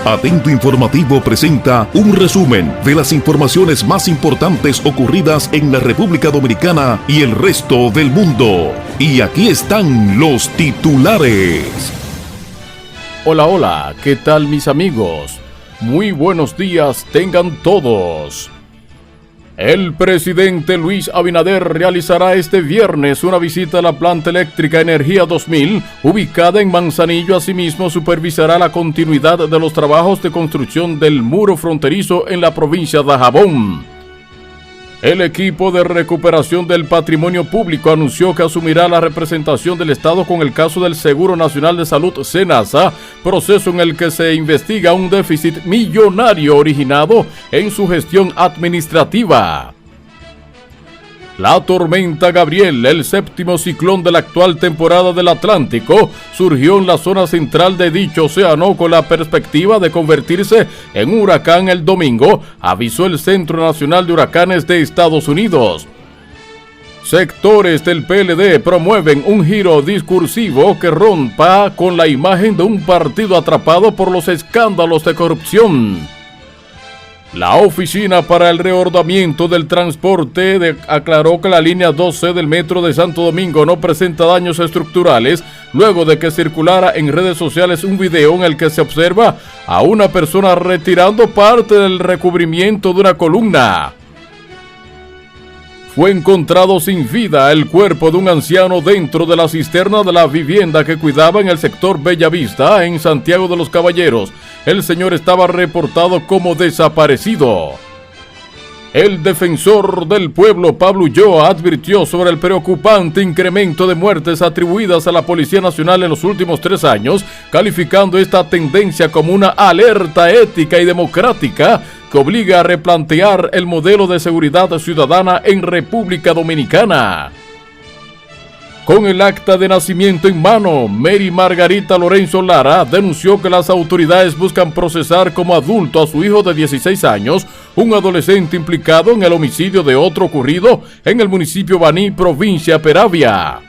Atento Informativo presenta un resumen de las informaciones más importantes ocurridas en la República Dominicana y el resto del mundo. Y aquí están los titulares. Hola, ¿qué tal mis amigos? Muy buenos días tengan todos. El presidente Luis Abinader realizará este viernes una visita a la planta eléctrica Energía 2000, ubicada en Manzanillo. Asimismo, supervisará la continuidad de los trabajos de construcción del muro fronterizo en la provincia de Dajabón. El equipo de recuperación del patrimonio público anunció que asumirá la representación del Estado con el caso del Seguro Nacional de Salud SENASA, proceso en el que se investiga un déficit millonario originado en su gestión administrativa. La tormenta Gabriel, el séptimo ciclón de la actual temporada del Atlántico, surgió en la zona central de dicho océano con la perspectiva de convertirse en un huracán el domingo, avisó el Centro Nacional de Huracanes de Estados Unidos. Sectores del PLD promueven un giro discursivo que rompa con la imagen de un partido atrapado por los escándalos de corrupción. La Oficina para el Reordenamiento del Transporte aclaró que la línea 12 del metro de Santo Domingo no presenta daños estructurales, luego de que circulara en redes sociales un video en el que se observa a una persona retirando parte del recubrimiento de una columna. Fue encontrado sin vida el cuerpo de un anciano dentro de la cisterna de la vivienda que cuidaba en el sector Bellavista, en Santiago de los Caballeros. El señor estaba reportado como desaparecido. El defensor del pueblo, Pablo Ulloa, advirtió sobre el preocupante incremento de muertes atribuidas a la Policía Nacional en los últimos 3 años, calificando esta tendencia como una alerta ética y democrática que obliga a replantear el modelo de seguridad ciudadana en República Dominicana. Con el acta de nacimiento en mano, Mary Margarita Lorenzo Lara denunció que las autoridades buscan procesar como adulto a su hijo de 16 años, un adolescente implicado en el homicidio de otro ocurrido en el municipio Baní, provincia Peravia.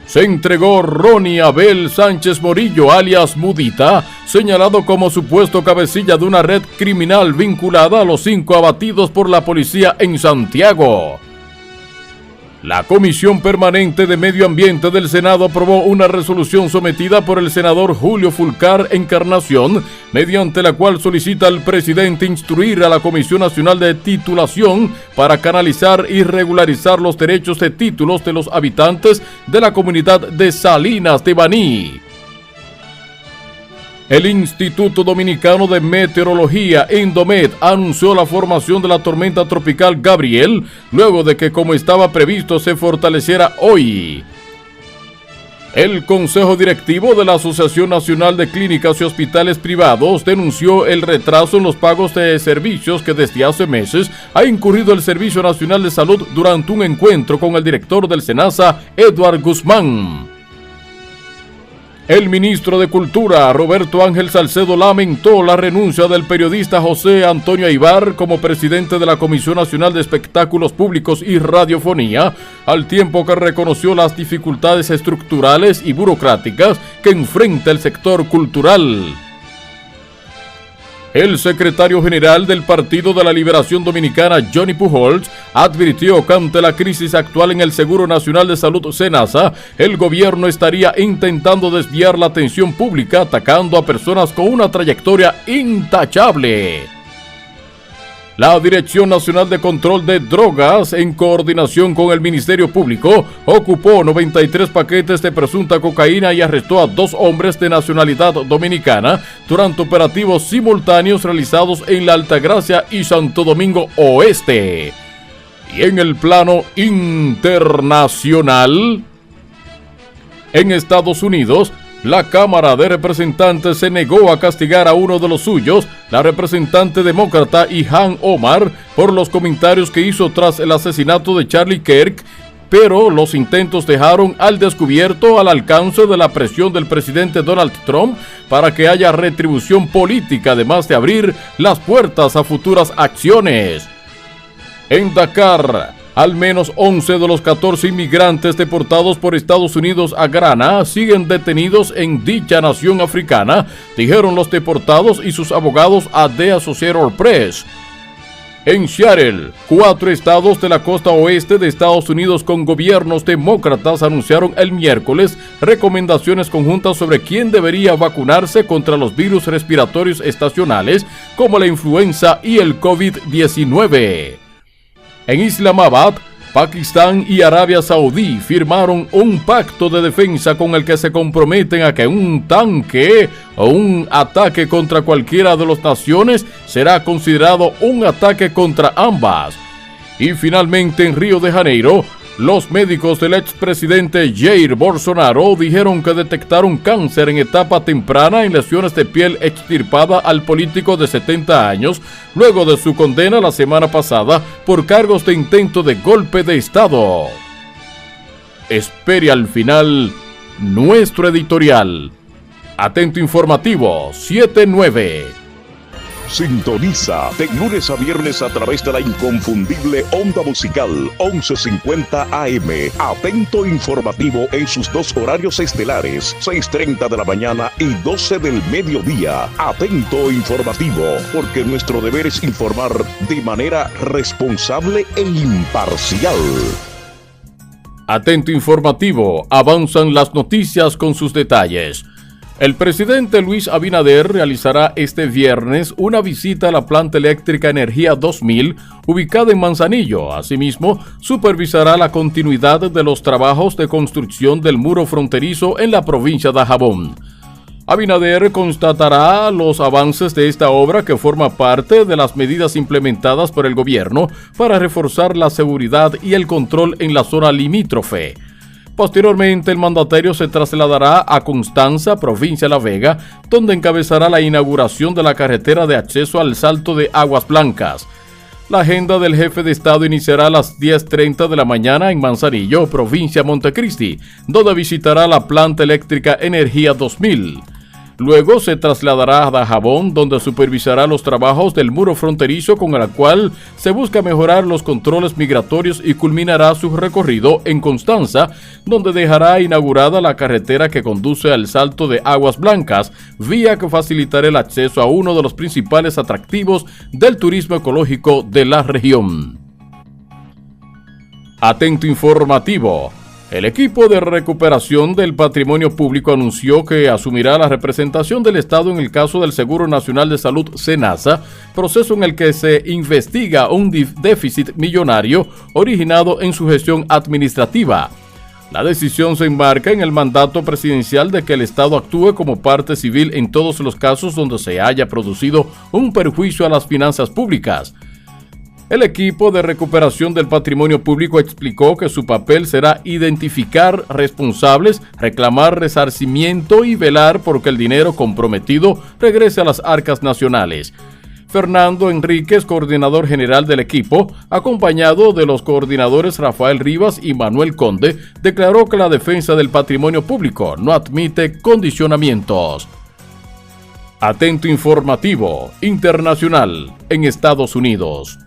Se entregó Ronnie Abel Sánchez Morillo, alias Mudita, señalado como supuesto cabecilla de una red criminal vinculada a los 5 abatidos por la policía en Santiago. La Comisión Permanente de Medio Ambiente del Senado aprobó una resolución sometida por el senador Julio Fulcar Encarnación, mediante la cual solicita al presidente instruir a la Comisión Nacional de Titulación para canalizar y regularizar los derechos de títulos de los habitantes de la comunidad de Salinas de Baní. El Instituto Dominicano de Meteorología, Indomet, anunció la formación de la tormenta tropical Gabriel, luego de que, como estaba previsto, se fortaleciera hoy. El Consejo Directivo de la Asociación Nacional de Clínicas y Hospitales Privados denunció el retraso en los pagos de servicios que desde hace meses ha incurrido el Servicio Nacional de Salud durante un encuentro con el director del SENASA, Eduard Guzmán. El ministro de Cultura, Roberto Ángel Salcedo, lamentó la renuncia del periodista José Antonio Aybar como presidente de la Comisión Nacional de Espectáculos Públicos y Radiofonía, al tiempo que reconoció las dificultades estructurales y burocráticas que enfrenta el sector cultural. El secretario general del Partido de la Liberación Dominicana, Johnny Pujols, advirtió que ante la crisis actual en el Seguro Nacional de Salud SENASA, el gobierno estaría intentando desviar la atención pública atacando a personas con una trayectoria intachable. La Dirección Nacional de Control de Drogas, en coordinación con el Ministerio Público, ocupó 93 paquetes de presunta cocaína y arrestó a 2 hombres de nacionalidad dominicana durante operativos simultáneos realizados en La Altagracia y Santo Domingo Oeste. Y en el plano internacional, en Estados Unidos, la Cámara de Representantes se negó a castigar a uno de los suyos, la representante demócrata Ilhan Omar, por los comentarios que hizo tras el asesinato de Charlie Kirk, pero los intentos dejaron al descubierto al alcance de la presión del presidente Donald Trump para que haya retribución política, además de abrir las puertas a futuras acciones. En Dakar, Al menos 11 de los 14 inmigrantes deportados por Estados Unidos a Ghana siguen detenidos en dicha nación africana, dijeron los deportados y sus abogados a The Associated Press. En Seattle, 4 estados de la costa oeste de Estados Unidos con gobiernos demócratas anunciaron el miércoles recomendaciones conjuntas sobre quién debería vacunarse contra los virus respiratorios estacionales como la influenza y el COVID-19. En Islamabad, Pakistán y Arabia Saudí firmaron un pacto de defensa con el que se comprometen a que un tanque o un ataque contra cualquiera de las naciones será considerado un ataque contra ambas. Y finalmente en Río de Janeiro, los médicos del expresidente Jair Bolsonaro dijeron que detectaron cáncer en etapa temprana en lesiones de piel extirpada al político de 70 años, luego de su condena la semana pasada por cargos de intento de golpe de Estado. Espere al final nuestro editorial. Atento informativo 79. Sintoniza de lunes a viernes a través de la inconfundible onda musical 1150 AM. Atento informativo en sus 2 horarios estelares, 6:30 de la mañana y 12 del mediodía. Atento informativo, porque nuestro deber es informar de manera responsable e imparcial. Atento informativo, avanzan las noticias con sus detalles. El presidente Luis Abinader realizará este viernes una visita a la planta eléctrica Energía 2000, ubicada en Manzanillo. Asimismo, supervisará la continuidad de los trabajos de construcción del muro fronterizo en la provincia de Dajabón. Abinader constatará los avances de esta obra que forma parte de las medidas implementadas por el gobierno para reforzar la seguridad y el control en la zona limítrofe. Posteriormente, el mandatario se trasladará a Constanza, provincia de La Vega, donde encabezará la inauguración de la carretera de acceso al Salto de Aguas Blancas. La agenda del jefe de Estado iniciará a las 10:30 de la mañana en Manzanillo, provincia de Montecristi, donde visitará la planta eléctrica Energía 2000. Luego se trasladará a Dajabón, donde supervisará los trabajos del muro fronterizo con el cual se busca mejorar los controles migratorios y culminará su recorrido en Constanza, donde dejará inaugurada la carretera que conduce al Salto de Aguas Blancas, vía que facilitará el acceso a uno de los principales atractivos del turismo ecológico de la región. Atento informativo. El equipo de recuperación del patrimonio público anunció que asumirá la representación del Estado en el caso del Seguro Nacional de Salud SENASA, proceso en el que se investiga un déficit millonario originado en su gestión administrativa. La decisión se enmarca en el mandato presidencial de que el Estado actúe como parte civil en todos los casos donde se haya producido un perjuicio a las finanzas públicas. El equipo de recuperación del patrimonio público explicó que su papel será identificar responsables, reclamar resarcimiento y velar por que el dinero comprometido regrese a las arcas nacionales. Fernando Enríquez, coordinador general del equipo, acompañado de los coordinadores Rafael Rivas y Manuel Conde, declaró que la defensa del patrimonio público no admite condicionamientos. Atento informativo internacional en Estados Unidos.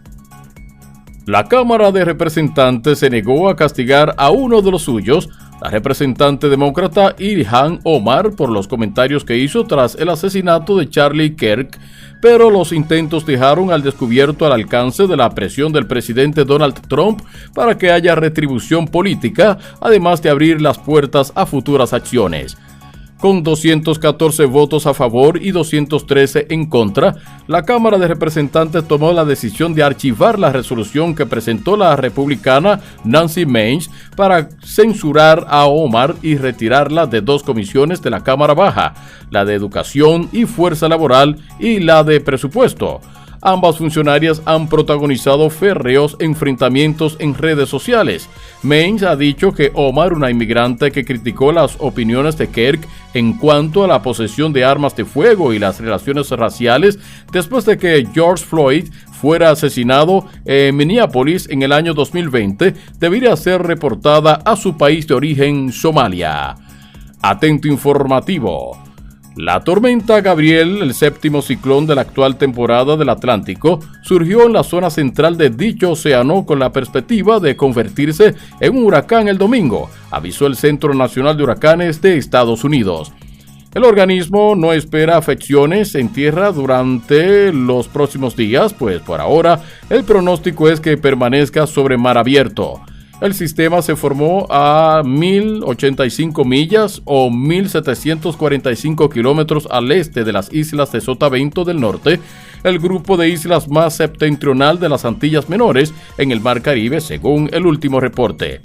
La Cámara de Representantes se negó a castigar a uno de los suyos, la representante demócrata Ilhan Omar, por los comentarios que hizo tras el asesinato de Charlie Kirk, pero los intentos dejaron al descubierto el alcance de la presión del presidente Donald Trump para que haya retribución política, además de abrir las puertas a futuras acciones. Con 214 votos a favor y 213 en contra, la Cámara de Representantes tomó la decisión de archivar la resolución que presentó la republicana Nancy Mace para censurar a Omar y retirarla de 2 comisiones de la Cámara Baja, la de Educación y Fuerza Laboral y la de Presupuesto. Ambas funcionarias han protagonizado férreos enfrentamientos en redes sociales. Maines ha dicho que Omar, una inmigrante que criticó las opiniones de Kirk en cuanto a la posesión de armas de fuego y las relaciones raciales después de que George Floyd fuera asesinado en Minneapolis en el año 2020, debería ser reportada a su país de origen, Somalia. Atento informativo. La tormenta Gabriel, el séptimo ciclón de la actual temporada del Atlántico, surgió en la zona central de dicho océano con la perspectiva de convertirse en un huracán el domingo, avisó el Centro Nacional de Huracanes de Estados Unidos. El organismo no espera afecciones en tierra durante los próximos días, pues por ahora el pronóstico es que permanezca sobre mar abierto. El sistema se formó a 1.085 millas o 1.745 kilómetros al este de las islas de Sotavento del Norte, el grupo de islas más septentrional de las Antillas Menores en el Mar Caribe, según el último reporte.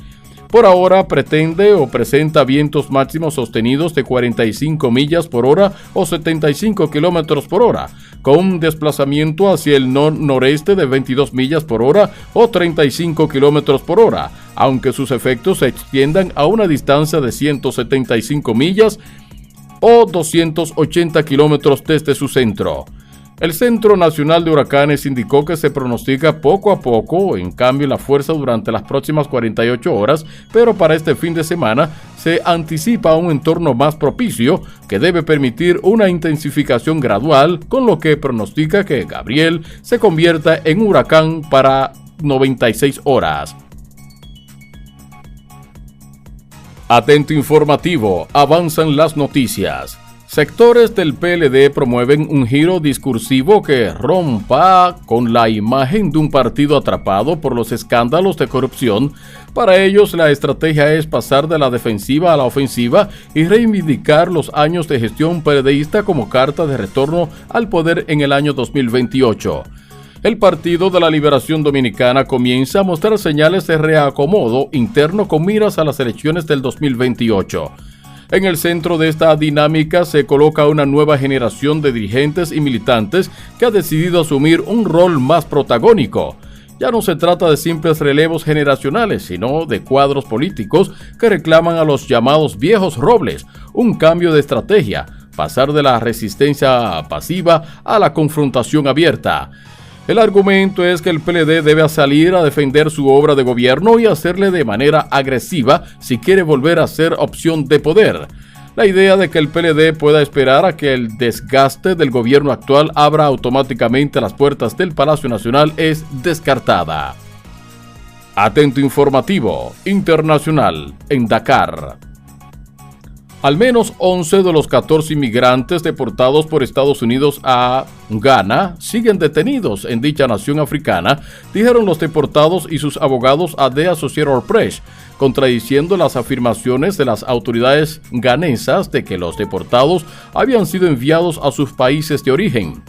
Por ahora pretende o presenta vientos máximos sostenidos de 45 millas por hora o 75 kilómetros por hora, con un desplazamiento hacia el noreste de 22 millas por hora o 35 kilómetros por hora, aunque sus efectos se extiendan a una distancia de 175 millas o 280 kilómetros desde su centro. El Centro Nacional de Huracanes indicó que se pronostica poco a poco en cambio la fuerza durante las próximas 48 horas, pero para este fin de semana se anticipa un entorno más propicio que debe permitir una intensificación gradual, con lo que pronostica que Gabriel se convierta en un huracán para 96 horas. Atento informativo, avanzan las noticias. Sectores del PLD promueven un giro discursivo que rompa con la imagen de un partido atrapado por los escándalos de corrupción. Para ellos, la estrategia es pasar de la defensiva a la ofensiva y reivindicar los años de gestión PLDista como carta de retorno al poder en el año 2028. El Partido de la Liberación Dominicana comienza a mostrar señales de reacomodo interno con miras a las elecciones del 2028. En el centro de esta dinámica se coloca una nueva generación de dirigentes y militantes que ha decidido asumir un rol más protagónico. Ya no se trata de simples relevos generacionales, sino de cuadros políticos que reclaman a los llamados viejos robles, un cambio de estrategia, pasar de la resistencia pasiva a la confrontación abierta. El argumento es que el PLD debe salir a defender su obra de gobierno y hacerle de manera agresiva si quiere volver a ser opción de poder. La idea de que el PLD pueda esperar a que el desgaste del gobierno actual abra automáticamente las puertas del Palacio Nacional es descartada. Atento informativo internacional en Dakar. Al menos 11 de los 14 inmigrantes deportados por Estados Unidos a Ghana siguen detenidos en dicha nación africana, dijeron los deportados y sus abogados a The Associated Press, contradiciendo las afirmaciones de las autoridades ganesas de que los deportados habían sido enviados a sus países de origen.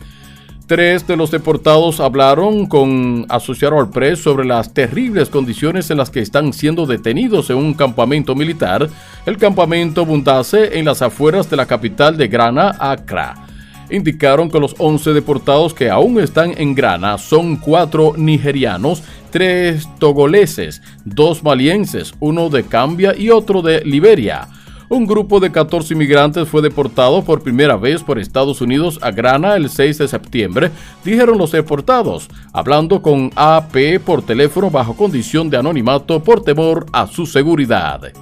3 de los deportados hablaron con Associated Press sobre las terribles condiciones en las que están siendo detenidos en un campamento militar, el campamento Bundace, en las afueras de la capital de Ghana, Accra. Indicaron que los 11 deportados que aún están en Ghana son 4 nigerianos, 3 togoleses, 2 malienses, 1 de Gambia y otro de Liberia. Un grupo de 14 inmigrantes fue deportado por primera vez por Estados Unidos a Ghana el 6 de septiembre, dijeron los deportados, hablando con AP por teléfono bajo condición de anonimato por temor a su seguridad.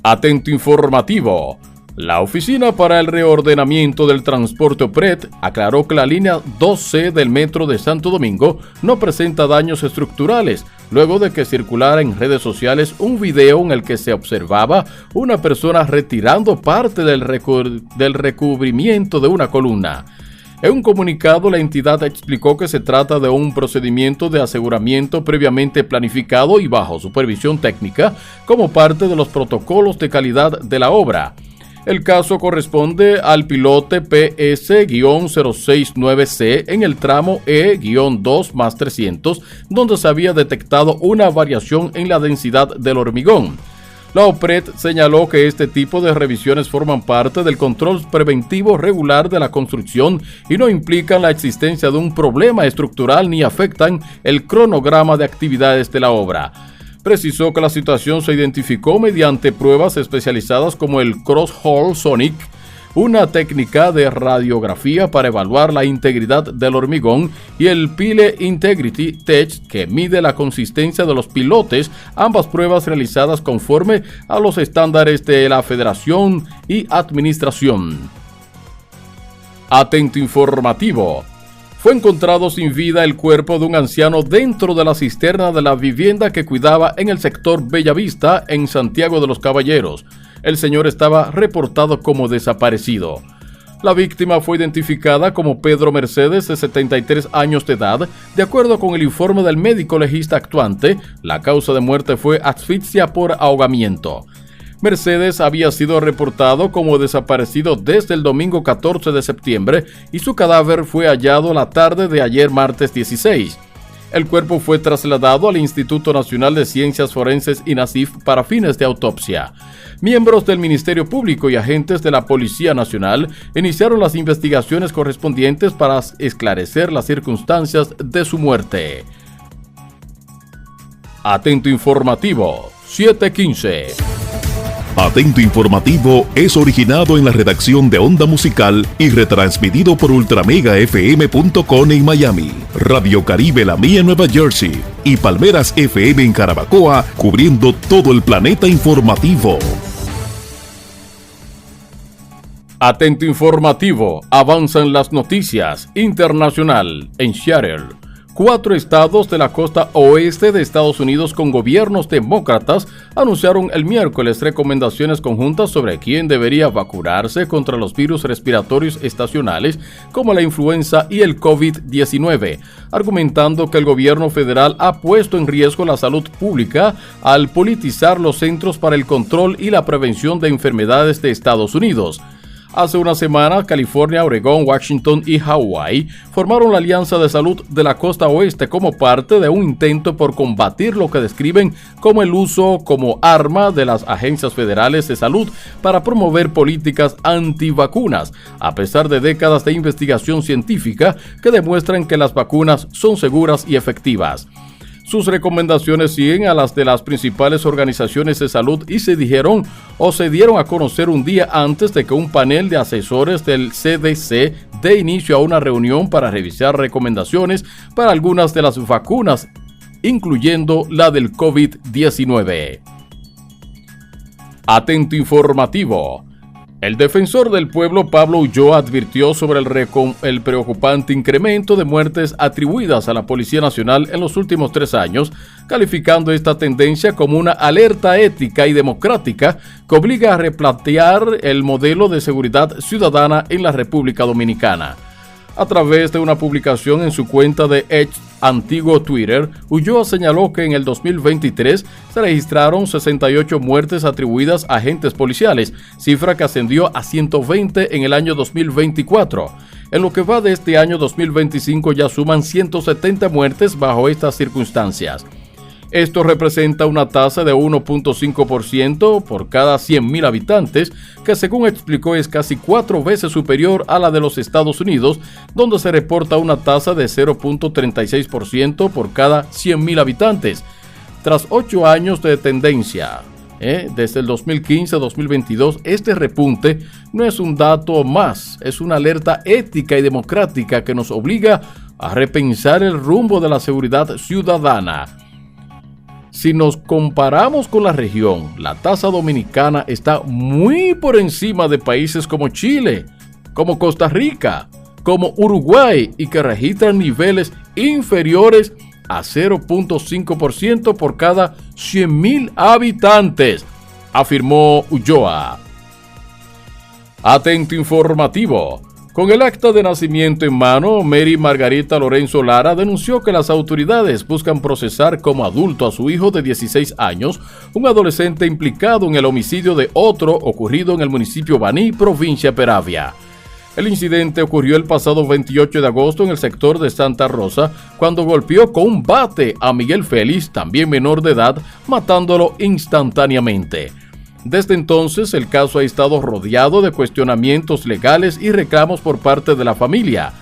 Atento informativo. La Oficina para el Reordenamiento del Transporte OPRET aclaró que la línea 2C del Metro de Santo Domingo no presenta daños estructurales, luego de que circulara en redes sociales un video en el que se observaba una persona retirando parte del recubrimiento de una columna. En un comunicado, la entidad explicó que se trata de un procedimiento de aseguramiento previamente planificado y bajo supervisión técnica como parte de los protocolos de calidad de la obra. El caso corresponde al pilote PS-069C en el tramo E-2+300, donde se había detectado una variación en la densidad del hormigón. La OPRET señaló que este tipo de revisiones forman parte del control preventivo regular de la construcción y no implican la existencia de un problema estructural ni afectan el cronograma de actividades de la obra. Precisó que la situación se identificó mediante pruebas especializadas como el Cross-Hole Sonic, una técnica de radiografía para evaluar la integridad del hormigón, y el Pile Integrity Test, que mide la consistencia de los pilotes, ambas pruebas realizadas conforme a los estándares de la Federación y Administración. Atento informativo. Fue encontrado sin vida el cuerpo de un anciano dentro de la cisterna de la vivienda que cuidaba en el sector Bellavista, en Santiago de los Caballeros. El señor estaba reportado como desaparecido. La víctima fue identificada como Pedro Mercedes, de 73 años de edad. De acuerdo con el informe del médico legista actuante, la causa de muerte fue asfixia por ahogamiento. Mercedes había sido reportado como desaparecido desde el domingo 14 de septiembre y su cadáver fue hallado la tarde de ayer martes 16. El cuerpo fue trasladado al Instituto Nacional de Ciencias Forenses INACIF para fines de autopsia. Miembros del Ministerio Público y agentes de la Policía Nacional iniciaron las investigaciones correspondientes para esclarecer las circunstancias de su muerte. Atento informativo, 7:15. Atento informativo es originado en la redacción de Onda Musical y retransmitido por ultramegafm.com en Miami, Radio Caribe La Mía en Nueva Jersey y Palmeras FM en Carabacoa, cubriendo todo el planeta informativo. Atento informativo, avanzan las noticias. Internacional, en Seattle. 4 estados de la costa oeste de Estados Unidos con gobiernos demócratas anunciaron el miércoles recomendaciones conjuntas sobre quién debería vacunarse contra los virus respiratorios estacionales como la influenza y el COVID-19, argumentando que el gobierno federal ha puesto en riesgo la salud pública al politizar los Centros para el Control y la Prevención de Enfermedades de Estados Unidos. Hace una semana, California, Oregón, Washington y Hawái formaron la Alianza de Salud de la Costa Oeste como parte de un intento por combatir lo que describen como el uso como arma de las agencias federales de salud para promover políticas antivacunas, a pesar de décadas de investigación científica que demuestran que las vacunas son seguras y efectivas. Sus recomendaciones siguen a las de las principales organizaciones de salud y se dieron a conocer un día antes de que un panel de asesores del CDC dé inicio a una reunión para revisar recomendaciones para algunas de las vacunas, incluyendo la del COVID-19. Atento informativo. El defensor del pueblo Pablo Ulloa advirtió sobre el preocupante incremento de muertes atribuidas a la Policía Nacional en los últimos 3 años, calificando esta tendencia como una alerta ética y democrática que obliga a replantear el modelo de seguridad ciudadana en la República Dominicana. A través de una publicación en su cuenta de X, antiguo Twitter, Ulloa señaló que en el 2023 se registraron 68 muertes atribuidas a agentes policiales, cifra que ascendió a 120 en el año 2024. En lo que va de este año 2025 ya suman 170 muertes bajo estas circunstancias. Esto representa una tasa de 1.5% por cada 100.000 habitantes, que según explicó es casi 4 veces superior a la de los Estados Unidos, donde se reporta una tasa de 0.36% por cada 100.000 habitantes. Tras 8 años de tendencia, desde el 2015 a 2022, este repunte no es un dato más, es una alerta ética y democrática que nos obliga a repensar el rumbo de la seguridad ciudadana. Si nos comparamos con la región, la tasa dominicana está muy por encima de países como Chile, como Costa Rica, como Uruguay y que registran niveles inferiores a 0.5% por cada 100.000 habitantes, afirmó Ulloa. Atento informativo. Con el acta de nacimiento en mano, Mary Margarita Lorenzo Lara denunció que las autoridades buscan procesar como adulto a su hijo de 16 años, un adolescente implicado en el homicidio de otro ocurrido en el municipio Baní, provincia Peravia. El incidente ocurrió el pasado 28 de agosto en el sector de Santa Rosa, cuando golpeó con un bate a Miguel Félix, también menor de edad, matándolo instantáneamente. Desde entonces, el caso ha estado rodeado de cuestionamientos legales y reclamos por parte de la familia.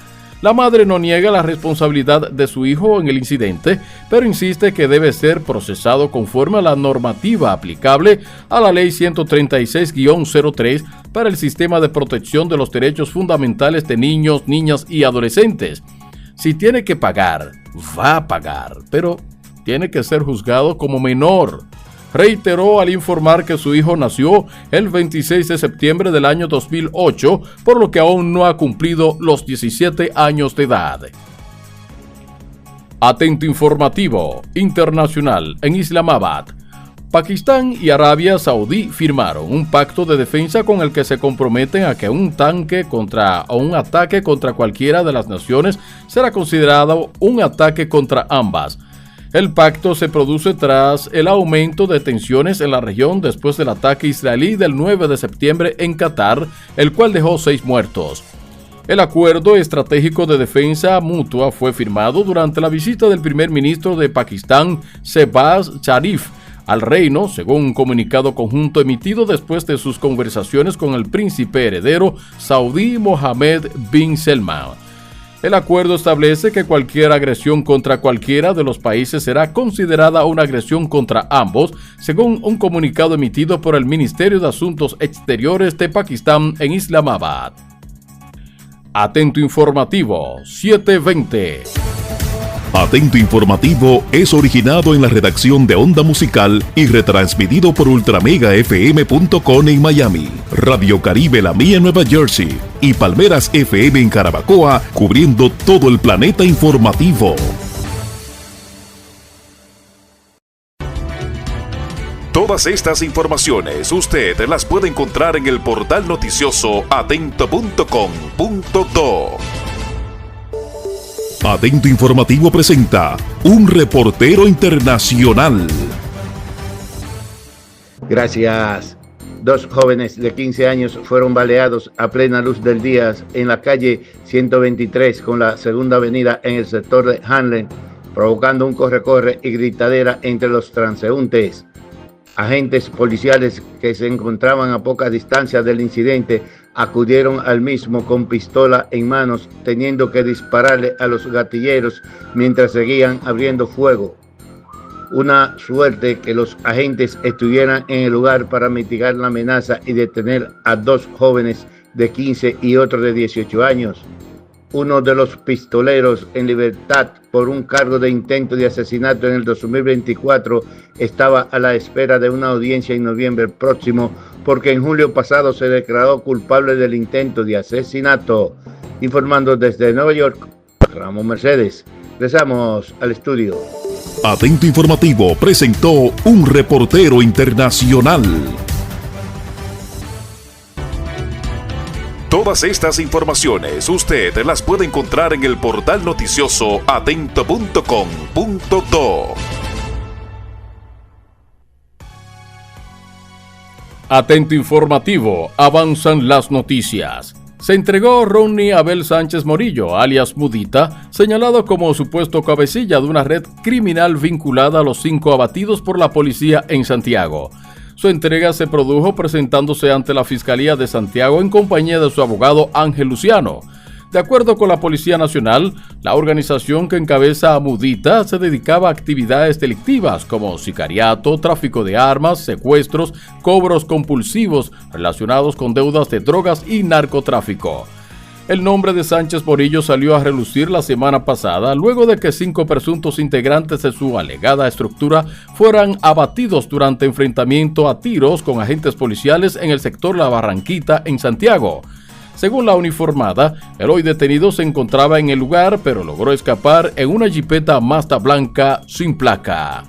La madre no niega la responsabilidad de su hijo en el incidente, pero insiste que debe ser procesado conforme a la normativa aplicable a la Ley 136-03 para el sistema de protección de los derechos fundamentales de niños, niñas y adolescentes. Si tiene que pagar, va a pagar, pero tiene que ser juzgado como menor. Reiteró al informar que su hijo nació el 26 de septiembre del año 2008, por lo que aún no ha cumplido los 17 años de edad. Atento informativo internacional en Islamabad. Pakistán y Arabia Saudí firmaron un pacto de defensa con el que se comprometen a que un ataque contra cualquiera de las naciones será considerado un ataque contra ambas. El pacto se produce tras el aumento de tensiones en la región después del ataque israelí del 9 de septiembre en Qatar, el cual dejó 6 muertos. El acuerdo estratégico de defensa mutua fue firmado durante la visita del primer ministro de Pakistán, Shehbaz Sharif, al reino, según un comunicado conjunto emitido después de sus conversaciones con el príncipe heredero saudí Mohammed bin Salman. El acuerdo establece que cualquier agresión contra cualquiera de los países será considerada una agresión contra ambos, según un comunicado emitido por el Ministerio de Asuntos Exteriores de Pakistán en Islamabad. Atento informativo 720. Atento informativo es originado en la redacción de Onda Musical y retransmitido por ultramegafm.com en Miami, Radio Caribe La Mía en Nueva Jersey y Palmeras FM en Carabacoa, cubriendo todo el planeta informativo. Todas estas informaciones usted las puede encontrar en el portal noticioso atento.com.do. Atento Informativo presenta Un Reportero Internacional. Gracias. 2 jóvenes de 15 años fueron baleados a plena luz del día en la calle 123 con la Segunda Avenida en el sector de Harlem, provocando un corre-corre y gritadera entre los transeúntes. Agentes policiales que se encontraban a poca distancia del incidente acudieron al mismo con pistola en manos, teniendo que dispararle a los gatilleros mientras seguían abriendo fuego. Una suerte que los agentes estuvieran en el lugar para mitigar la amenaza y detener a 2 jóvenes de 15 y otro de 18 años. Uno de los pistoleros en libertad por un cargo de intento de asesinato en el 2024 estaba a la espera de una audiencia en noviembre próximo porque en julio pasado se declaró culpable del intento de asesinato. Informando desde Nueva York, Ramón Mercedes. Regresamos al estudio. Atento Informativo presentó Un Reportero Internacional. Todas estas informaciones usted las puede encontrar en el portal noticioso atento.com.do. Atento Informativo, avanzan las noticias. Se entregó Ronnie Abel Sánchez Morillo, alias Mudita, señalado como supuesto cabecilla de una red criminal vinculada a los 5 abatidos por la policía en Santiago. Su entrega se produjo presentándose ante la Fiscalía de Santiago en compañía de su abogado Ángel Luciano. De acuerdo con la Policía Nacional, la organización que encabeza a Mudita se dedicaba a actividades delictivas como sicariato, tráfico de armas, secuestros, cobros compulsivos relacionados con deudas de drogas y narcotráfico. El nombre de Sánchez Morillo salió a relucir la semana pasada luego de que 5 presuntos integrantes de su alegada estructura fueran abatidos durante enfrentamiento a tiros con agentes policiales en el sector La Barranquita en Santiago. Según la uniformada, el hoy detenido se encontraba en el lugar, pero logró escapar en una jipeta Mazda blanca sin placa.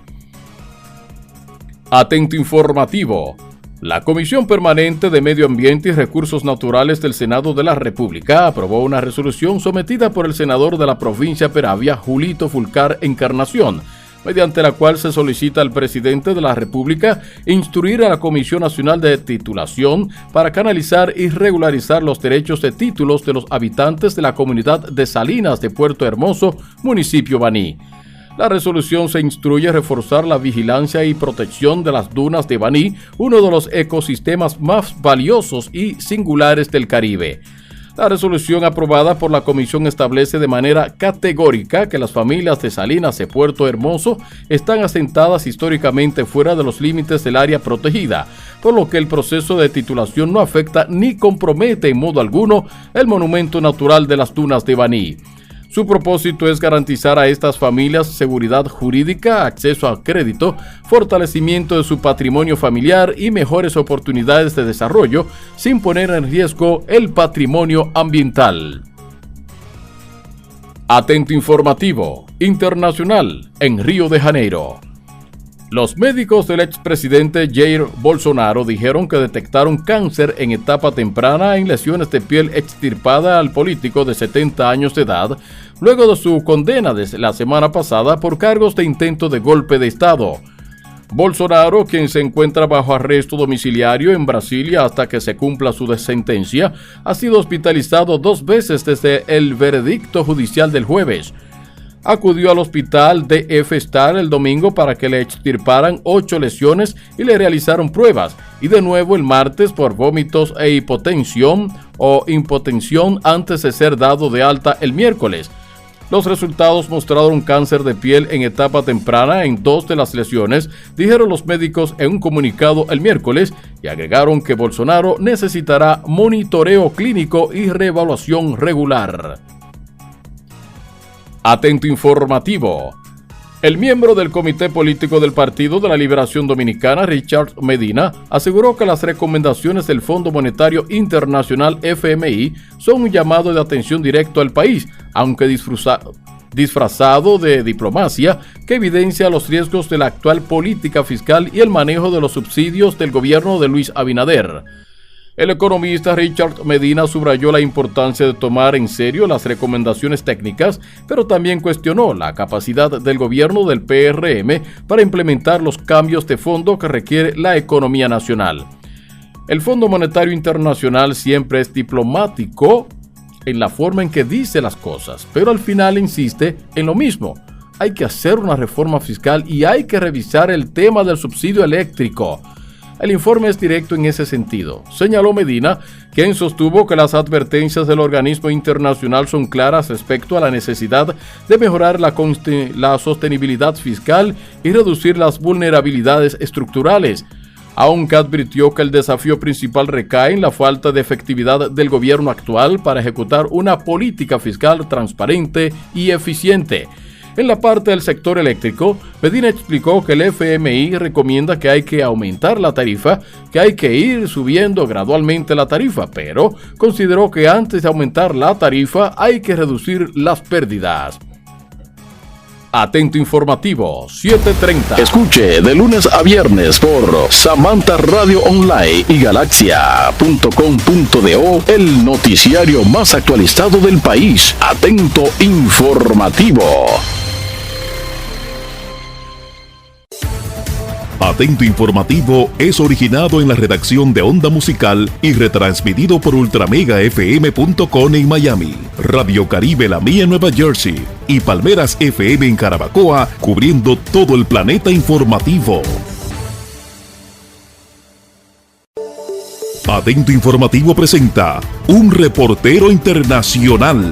Atento Informativo. La Comisión Permanente de Medio Ambiente y Recursos Naturales del Senado de la República aprobó una resolución sometida por el senador de la provincia Peravia, Julito Fulcar Encarnación, mediante la cual se solicita al presidente de la República instruir a la Comisión Nacional de Titulación para canalizar y regularizar los derechos de títulos de los habitantes de la comunidad de Salinas de Puerto Hermoso, municipio Baní. La resolución se instruye a reforzar la vigilancia y protección de las dunas de Baní, uno de los ecosistemas más valiosos y singulares del Caribe. La resolución aprobada por la comisión establece de manera categórica que las familias de Salinas de Puerto Hermoso están asentadas históricamente fuera de los límites del área protegida, por lo que el proceso de titulación no afecta ni compromete en modo alguno el monumento natural de las dunas de Baní. Su propósito es garantizar a estas familias seguridad jurídica, acceso a crédito, fortalecimiento de su patrimonio familiar y mejores oportunidades de desarrollo, sin poner en riesgo el patrimonio ambiental. Atento informativo internacional en Río de Janeiro. Los médicos del expresidente Jair Bolsonaro dijeron que detectaron cáncer en etapa temprana en lesiones de piel extirpada al político de 70 años de edad, luego de su condena desde la semana pasada por cargos de intento de golpe de Estado. Bolsonaro, quien se encuentra bajo arresto domiciliario en Brasilia hasta que se cumpla su sentencia, ha sido hospitalizado 2 veces desde el veredicto judicial del jueves. Acudió al hospital de F-Star el domingo para que le extirparan 8 lesiones y le realizaron pruebas, y de nuevo el martes por vómitos e hipotensión o impotensión antes de ser dado de alta el miércoles. Los resultados mostraron cáncer de piel en etapa temprana en 2 de las lesiones, dijeron los médicos en un comunicado el miércoles, y agregaron que Bolsonaro necesitará monitoreo clínico y reevaluación regular. Atento informativo. El miembro del Comité Político del Partido de la Liberación Dominicana, Richard Medina, aseguró que las recomendaciones del Fondo Monetario Internacional FMI son un llamado de atención directo al país, aunque disfrazado de diplomacia, que evidencia los riesgos de la actual política fiscal y el manejo de los subsidios del gobierno de Luis Abinader. El economista Richard Medina subrayó la importancia de tomar en serio las recomendaciones técnicas, pero también cuestionó la capacidad del gobierno del PRM para implementar los cambios de fondo que requiere la economía nacional. El Fondo Monetario Internacional siempre es diplomático en la forma en que dice las cosas, pero al final insiste en lo mismo. Hay que hacer una reforma fiscal y hay que revisar el tema del subsidio eléctrico. El informe es directo en ese sentido, señaló Medina, quien sostuvo que las advertencias del organismo internacional son claras respecto a la necesidad de mejorar la sostenibilidad fiscal y reducir las vulnerabilidades estructurales, aunque advirtió que el desafío principal recae en la falta de efectividad del gobierno actual para ejecutar una política fiscal transparente y eficiente. En la parte del sector eléctrico, Medina explicó que el FMI recomienda que hay que aumentar la tarifa, que hay que ir subiendo gradualmente la tarifa, pero consideró que antes de aumentar la tarifa hay que reducir las pérdidas. Atento informativo, 7:30. Escuche de lunes a viernes por Samantha Radio Online y Galaxia.com.do el noticiario más actualizado del país. Atento informativo. Atento informativo es originado en la redacción de Onda Musical y retransmitido por ultramegafm.com en Miami, Radio Caribe La Mía en Nueva Jersey y Palmeras FM en Carabacoa, cubriendo todo el planeta informativo. Atento informativo presenta un reportero internacional.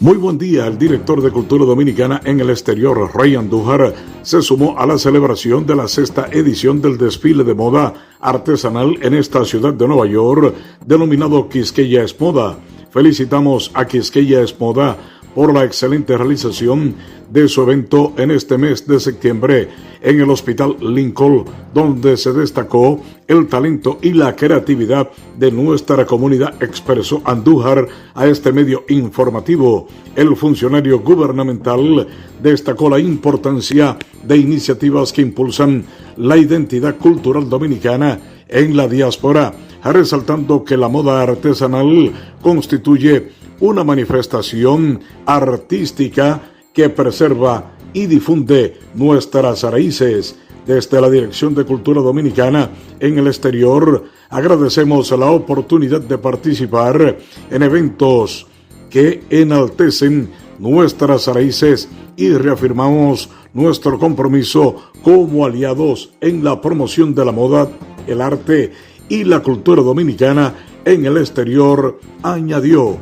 Muy buen día. El director de Cultura Dominicana en el exterior, Rey Andújar, se sumó a la celebración de la 6ª edición del desfile de moda artesanal en esta ciudad de Nueva York, denominado Quisqueya es Moda. Felicitamos a Quisqueya es Moda por la excelente realización de su evento en este mes de septiembre en el Hospital Lincoln, donde se destacó el talento y la creatividad de nuestra comunidad, expresó Andújar a este medio informativo. El funcionario gubernamental destacó la importancia de iniciativas que impulsan la identidad cultural dominicana en la diáspora, resaltando que la moda artesanal constituye una manifestación artística que preserva y difunde nuestras raíces. Desde la Dirección de Cultura Dominicana en el exterior, agradecemos la oportunidad de participar en eventos que enaltecen nuestras raíces y reafirmamos nuestro compromiso como aliados en la promoción de la moda, el arte y la cultura dominicana en el exterior, añadió.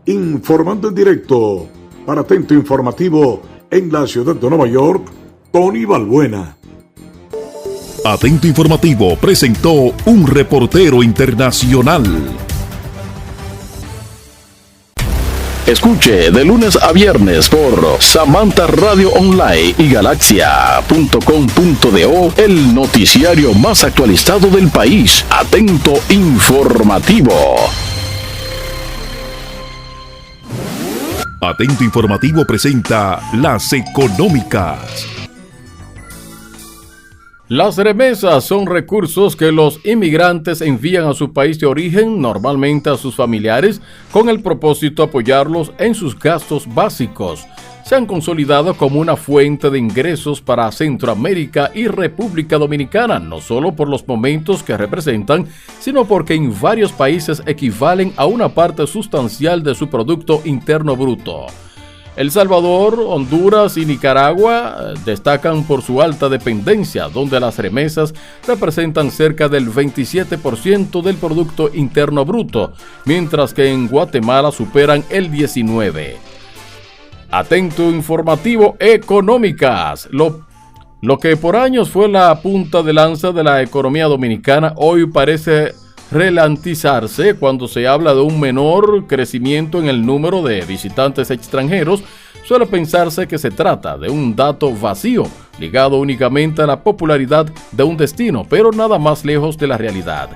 Informando en directo para Atento Informativo en la ciudad de Nueva York, Tony Balbuena. Atento Informativo presentó un reportero internacional. Escuche de lunes a viernes por Samantha Radio Online y Galaxia.com.do el noticiario más actualizado del país. Atento Informativo. Atento Informativo presenta Las Económicas. Las remesas son recursos que los inmigrantes envían a su país de origen, normalmente a sus familiares, con el propósito de apoyarlos en sus gastos básicos. Se han consolidado como una fuente de ingresos para Centroamérica y República Dominicana, no solo por los momentos que representan, sino porque en varios países equivalen a una parte sustancial de su Producto Interno Bruto. El Salvador, Honduras y Nicaragua destacan por su alta dependencia, donde las remesas representan cerca del 27% del Producto Interno Bruto, mientras que en Guatemala superan el 19%. Atento Informativo Económicas. Lo que por años fue la punta de lanza de la economía dominicana, hoy parece ralentizarse cuando se habla de un menor crecimiento en el número de visitantes extranjeros. Suele pensarse que se trata de un dato vacío, ligado únicamente a la popularidad de un destino, pero nada más lejos de la realidad.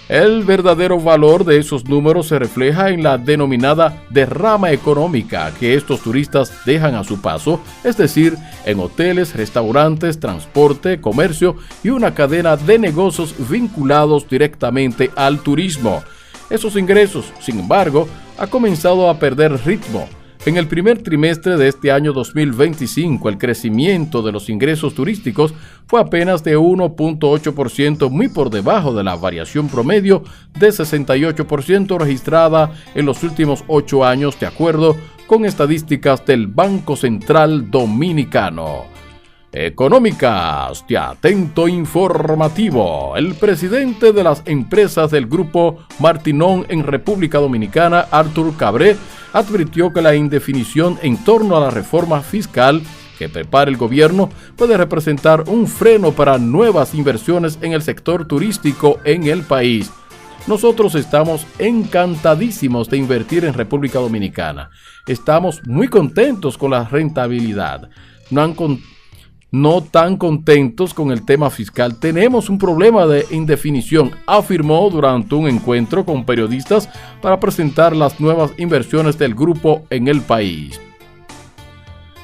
El verdadero valor de esos números se refleja en la denominada derrama económica que estos turistas dejan a su paso, es decir, en hoteles, restaurantes, transporte, comercio y una cadena de negocios vinculados directamente al turismo. Esos ingresos, sin embargo, han comenzado a perder ritmo. En el primer trimestre de este año 2025, el crecimiento de los ingresos turísticos fue apenas de 1.8%, muy por debajo de la variación promedio de 68% registrada en los últimos 8 años, de acuerdo con estadísticas del Banco Central Dominicano. Económicas de Atento Informativo. El presidente de las empresas del Grupo Martinón en República Dominicana, Arthur Cabré, advirtió que la indefinición en torno a la reforma fiscal que prepara el gobierno puede representar un freno para nuevas inversiones en el sector turístico en el país. Nosotros estamos encantadísimos de invertir en República Dominicana. Estamos muy contentos con la rentabilidad. No tan contentos con el tema fiscal. Tenemos un problema de indefinición, afirmó durante un encuentro con periodistas para presentar las nuevas inversiones del grupo en el país.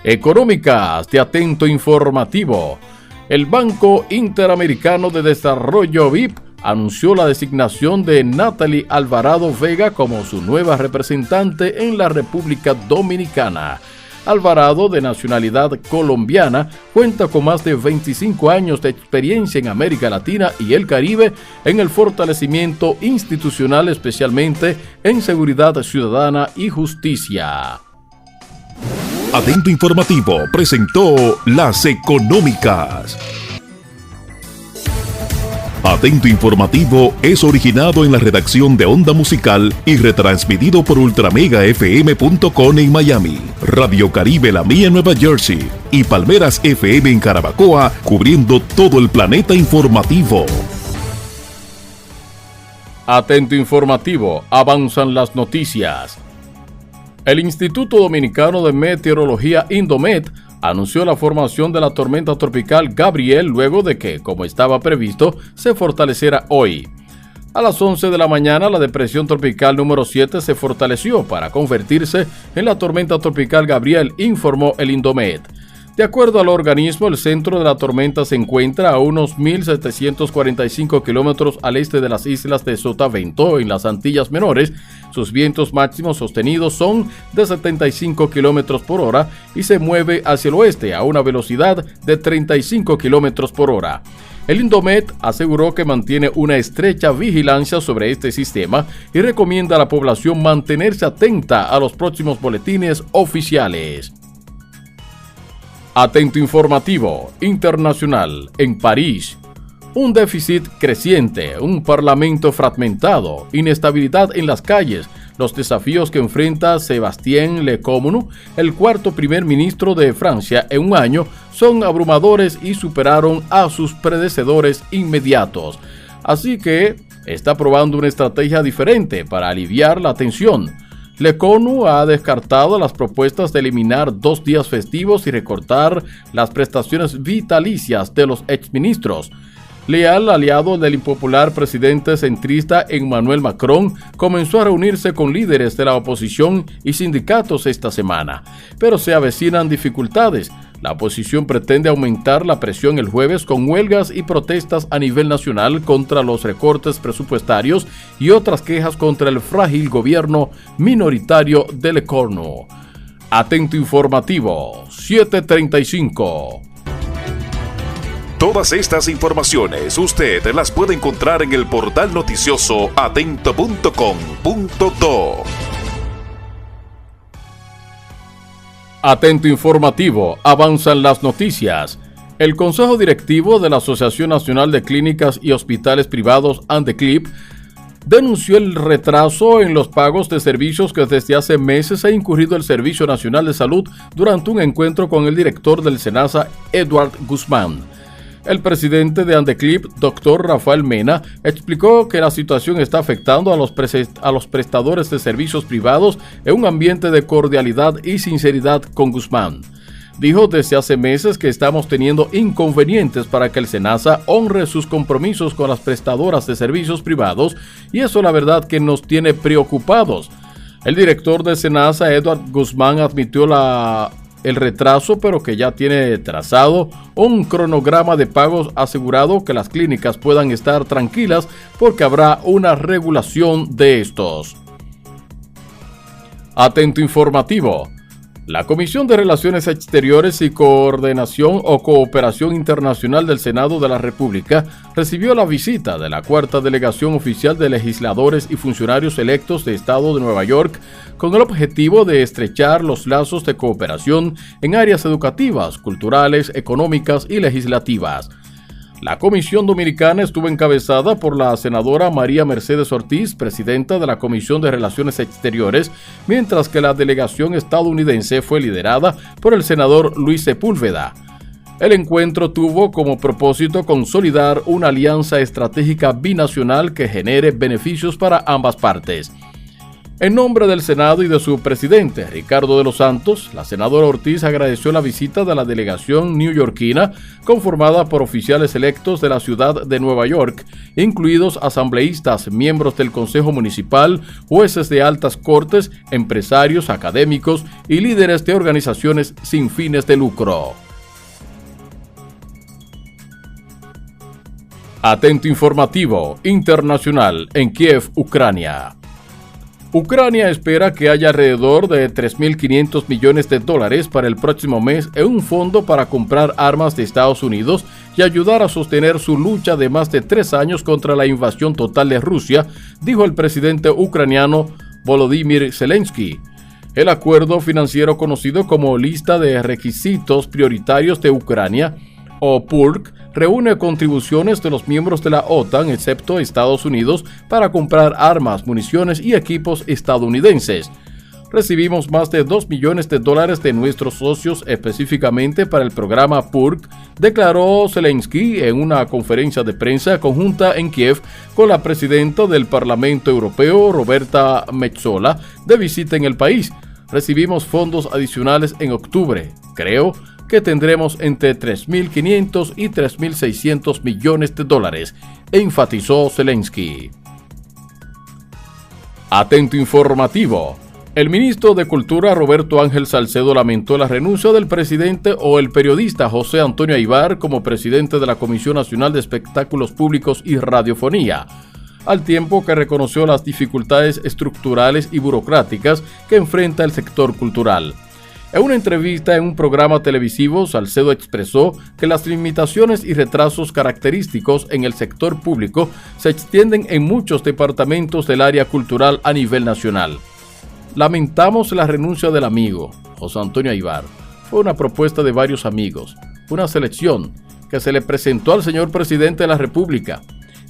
Económicas de Atento Informativo. El Banco Interamericano de Desarrollo BIP anunció la designación de Natalie Alvarado Vega como su nueva representante en la República Dominicana. Alvarado, de nacionalidad colombiana, cuenta con más de 25 años de experiencia en América Latina y el Caribe en el fortalecimiento institucional, especialmente en seguridad ciudadana y justicia. Atento Informativo presentó Las Económicas. Atento Informativo es originado en la redacción de Onda Musical y retransmitido por ultramegafm.com en Miami, Radio Caribe La Mía en Nueva Jersey y Palmeras FM en Carabacoa, cubriendo todo el planeta informativo. Atento Informativo, avanzan las noticias. El Instituto Dominicano de Meteorología Indomet anunció la formación de la tormenta tropical Gabriel luego de que, como estaba previsto, se fortaleciera hoy. A las 11 de la mañana, la depresión tropical número 7 se fortaleció para convertirse en la tormenta tropical Gabriel, informó el Indomet. De acuerdo al organismo, el centro de la tormenta se encuentra a unos 1.745 kilómetros al este de las islas de Sotavento, en las Antillas Menores. Sus vientos máximos sostenidos son de 75 kilómetros por hora y se mueve hacia el oeste a una velocidad de 35 kilómetros por hora. El Indomet aseguró que mantiene una estrecha vigilancia sobre este sistema y recomienda a la población mantenerse atenta a los próximos boletines oficiales. Atento Informativo Internacional. En París, Un déficit creciente, un parlamento fragmentado, inestabilidad en las calles, los desafíos que enfrenta Sébastien Lecornu, el cuarto primer ministro de Francia en un año, son abrumadores y superaron a sus predecesores inmediatos. Así que está probando una estrategia diferente para aliviar la tensión. Lecornu ha descartado las propuestas de eliminar 2 días festivos y recortar las prestaciones vitalicias de los exministros. Leal aliado del impopular presidente centrista Emmanuel Macron, comenzó a reunirse con líderes de la oposición y sindicatos esta semana, pero se avecinan dificultades. La oposición pretende aumentar la presión el jueves con huelgas y protestas a nivel nacional contra los recortes presupuestarios y otras quejas contra el frágil gobierno minoritario de Lecornu. Atento informativo, 7:35. Todas estas informaciones usted las puede encontrar en el portal noticioso atento.com.do. Atento informativo, avanzan las noticias. El Consejo Directivo de la Asociación Nacional de Clínicas y Hospitales Privados, ANDECLIP, denunció el retraso en los pagos de servicios que desde hace meses ha incurrido el Servicio Nacional de Salud durante un encuentro con el director del SENASA, Edward Guzmán. El presidente de ANDECLIP, Dr. Rafael Mena, explicó que la situación está afectando a los prestadores de servicios privados en un ambiente de cordialidad y sinceridad con Guzmán. Dijo desde hace meses que estamos teniendo inconvenientes para que el SENASA honre sus compromisos con las prestadoras de servicios privados y eso la verdad que nos tiene preocupados. El director de SENASA, Edward Guzmán, admitió el retraso, pero que ya tiene trazado un cronograma de pagos asegurado que las clínicas puedan estar tranquilas porque habrá una regulación de estos. Atento informativo. La Comisión de Relaciones Exteriores y Coordinación o Cooperación Internacional del Senado de la República recibió la visita de la cuarta delegación oficial de legisladores y funcionarios electos de Estado de Nueva York con el objetivo de estrechar los lazos de cooperación en áreas educativas, culturales, económicas y legislativas. La Comisión Dominicana estuvo encabezada por la senadora María Mercedes Ortiz, presidenta de la Comisión de Relaciones Exteriores, mientras que la delegación estadounidense fue liderada por el senador Luis Sepúlveda. El encuentro tuvo como propósito consolidar una alianza estratégica binacional que genere beneficios para ambas partes. En nombre del Senado y de su presidente, Ricardo de los Santos, la senadora Ortiz agradeció la visita de la delegación neoyorquina, conformada por oficiales electos de la ciudad de Nueva York, incluidos asambleístas, miembros del Consejo Municipal, jueces de altas cortes, empresarios, académicos y líderes de organizaciones sin fines de lucro. Atento informativo internacional en Kiev, Ucrania. Ucrania espera que haya alrededor de $3.500 millones para el próximo mes en un fondo para comprar armas de Estados Unidos y ayudar a sostener su lucha de más de 3 años contra la invasión total de Rusia, dijo el presidente ucraniano Volodymyr Zelensky. El acuerdo financiero conocido como Lista de Requisitos Prioritarios de Ucrania, o PURC, reúne contribuciones de los miembros de la OTAN, excepto Estados Unidos, para comprar armas, municiones y equipos estadounidenses. Recibimos más de $2 millones de nuestros socios específicamente para el programa PURC, declaró Zelensky en una conferencia de prensa conjunta en Kiev con la presidenta del Parlamento Europeo, Roberta Metsola, de visita en el país. Recibimos fondos adicionales en octubre. Creo que tendremos entre $3.500 y $3.600 millones, enfatizó Zelensky. Atento informativo. El ministro de Cultura, Roberto Ángel Salcedo, lamentó la renuncia del presidente o el periodista José Antonio Aybar como presidente de la Comisión Nacional de Espectáculos Públicos y Radiofonía, al tiempo que reconoció las dificultades estructurales y burocráticas que enfrenta el sector cultural. En una entrevista en un programa televisivo, Salcedo expresó que las limitaciones y retrasos característicos en el sector público se extienden en muchos departamentos del área cultural a nivel nacional. Lamentamos la renuncia del amigo José Antonio Aybar. Fue una propuesta de varios amigos, una selección, que se le presentó al señor presidente de la República.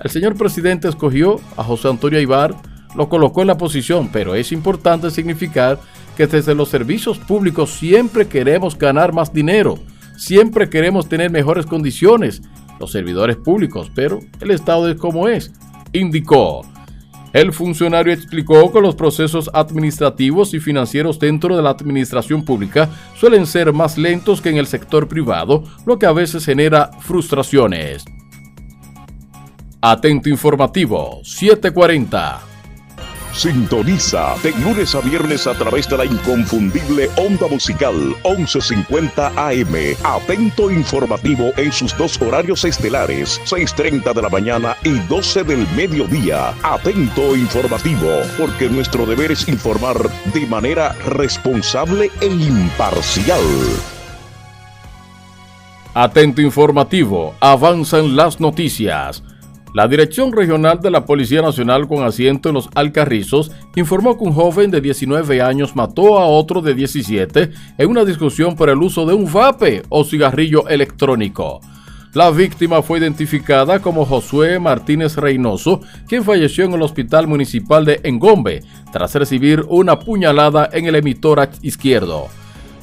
El señor presidente escogió a José Antonio Aybar, lo colocó en la posición, pero es importante significar que desde los servicios públicos siempre queremos ganar más dinero, siempre queremos tener mejores condiciones, los servidores públicos, pero el Estado es como es, indicó. El funcionario explicó que los procesos administrativos y financieros dentro de la administración pública suelen ser más lentos que en el sector privado, lo que a veces genera frustraciones. Atento informativo, 7:40. Sintoniza de lunes a viernes a través de la inconfundible onda musical 1150 AM. Atento informativo en sus dos horarios estelares, 6:30 de la mañana y 12 del mediodía. Atento informativo, porque nuestro deber es informar de manera responsable e imparcial. Atento informativo, avanzan las noticias. La Dirección Regional de la Policía Nacional con asiento en Los Alcarrizos informó que un joven de 19 años mató a otro de 17 en una discusión por el uso de un vape o cigarrillo electrónico. La víctima fue identificada como Josué Martínez Reynoso, quien falleció en el Hospital Municipal de Engombe tras recibir una puñalada en el hemitórax izquierdo.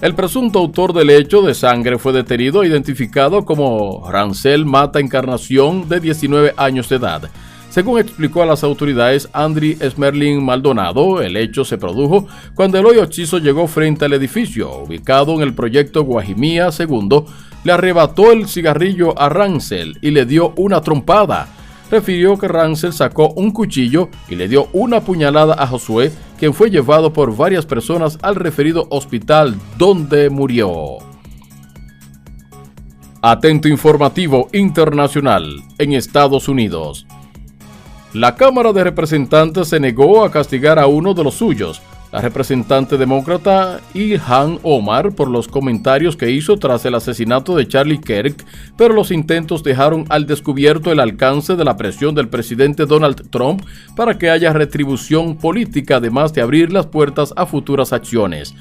El presunto autor del hecho de sangre fue detenido e identificado como Rancel Mata Encarnación, de 19 años de edad. Según explicó a las autoridades Andri Esmerlin Maldonado, el hecho se produjo cuando el hoyo Chizo llegó frente al edificio, ubicado en el proyecto Guajimía II, le arrebató el cigarrillo a Rancel y le dio una trompada. Refirió que Rancel sacó un cuchillo y le dio una puñalada a Josué, quien fue llevado por varias personas al referido hospital donde murió. Atento informativo internacional en Estados Unidos. La Cámara de Representantes se negó a castigar a uno de los suyos, la representante demócrata Ilhan Omar, por los comentarios que hizo tras el asesinato de Charlie Kirk, pero los intentos dejaron al descubierto el alcance de la presión del presidente Donald Trump para que haya retribución política, además de abrir las puertas a futuras acciones.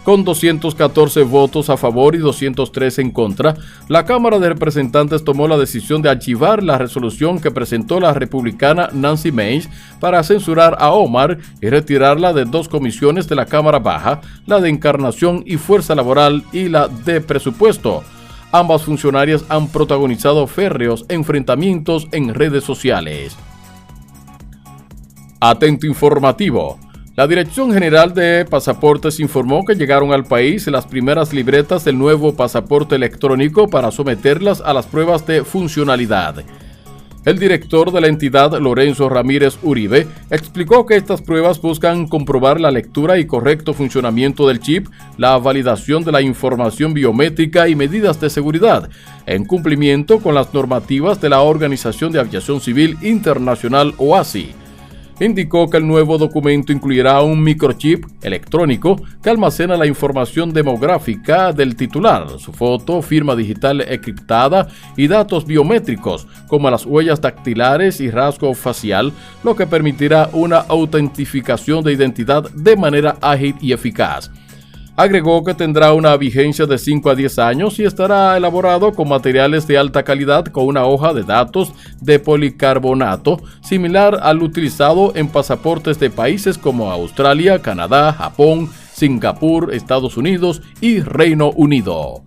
Con 214 votos a favor y 203 en contra, la Cámara de Representantes tomó la decisión de archivar la resolución que presentó la republicana Nancy Mace para censurar a Omar y retirarla de dos comisiones de la Cámara Baja, la de Encarnación y Fuerza Laboral y la de Presupuesto. Ambas funcionarias han protagonizado férreos enfrentamientos en redes sociales. Atento informativo. La Dirección General de Pasaportes informó que llegaron al país las primeras libretas del nuevo pasaporte electrónico para someterlas a las pruebas de funcionalidad. El director de la entidad, Lorenzo Ramírez Uribe, explicó que estas pruebas buscan comprobar la lectura y correcto funcionamiento del chip, la validación de la información biométrica y medidas de seguridad, en cumplimiento con las normativas de la Organización de Aviación Civil Internacional OASI. Indicó que el nuevo documento incluirá un microchip electrónico que almacena la información demográfica del titular, su foto, firma digital encriptada y datos biométricos, como las huellas dactilares y rasgo facial, lo que permitirá una autentificación de identidad de manera ágil y eficaz. Agregó que tendrá una vigencia de 5 a 10 años y estará elaborado con materiales de alta calidad con una hoja de datos de policarbonato, similar al utilizado en pasaportes de países como Australia, Canadá, Japón, Singapur, Estados Unidos y Reino Unido.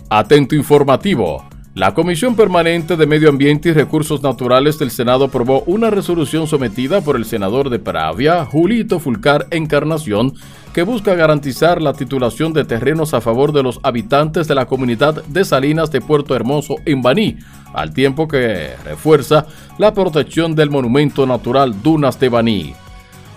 Atento informativo. La Comisión Permanente de Medio Ambiente y Recursos Naturales del Senado aprobó una resolución sometida por el senador de Peravia, Julito Fulcar Encarnación, que busca garantizar la titulación de terrenos a favor de los habitantes de la comunidad de Salinas de Puerto Hermoso en Baní, al tiempo que refuerza la protección del monumento natural Dunas de Baní.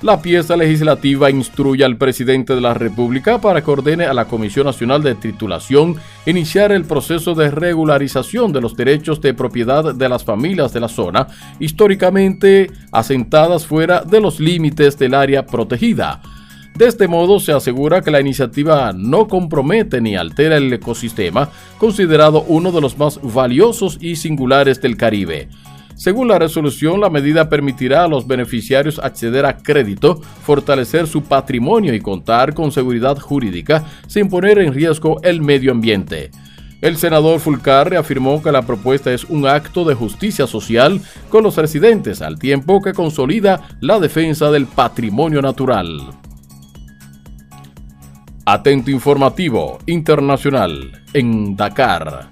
La pieza legislativa instruye al presidente de la República para que ordene a la Comisión Nacional de Titulación iniciar el proceso de regularización de los derechos de propiedad de las familias de la zona, históricamente asentadas fuera de los límites del área protegida. De este modo, se asegura que la iniciativa no compromete ni altera el ecosistema, considerado uno de los más valiosos y singulares del Caribe. Según la resolución, la medida permitirá a los beneficiarios acceder a crédito, fortalecer su patrimonio y contar con seguridad jurídica sin poner en riesgo el medio ambiente. El senador Fulcar reafirmó que la propuesta es un acto de justicia social con los residentes, al tiempo que consolida la defensa del patrimonio natural. Atento informativo internacional en Dakar.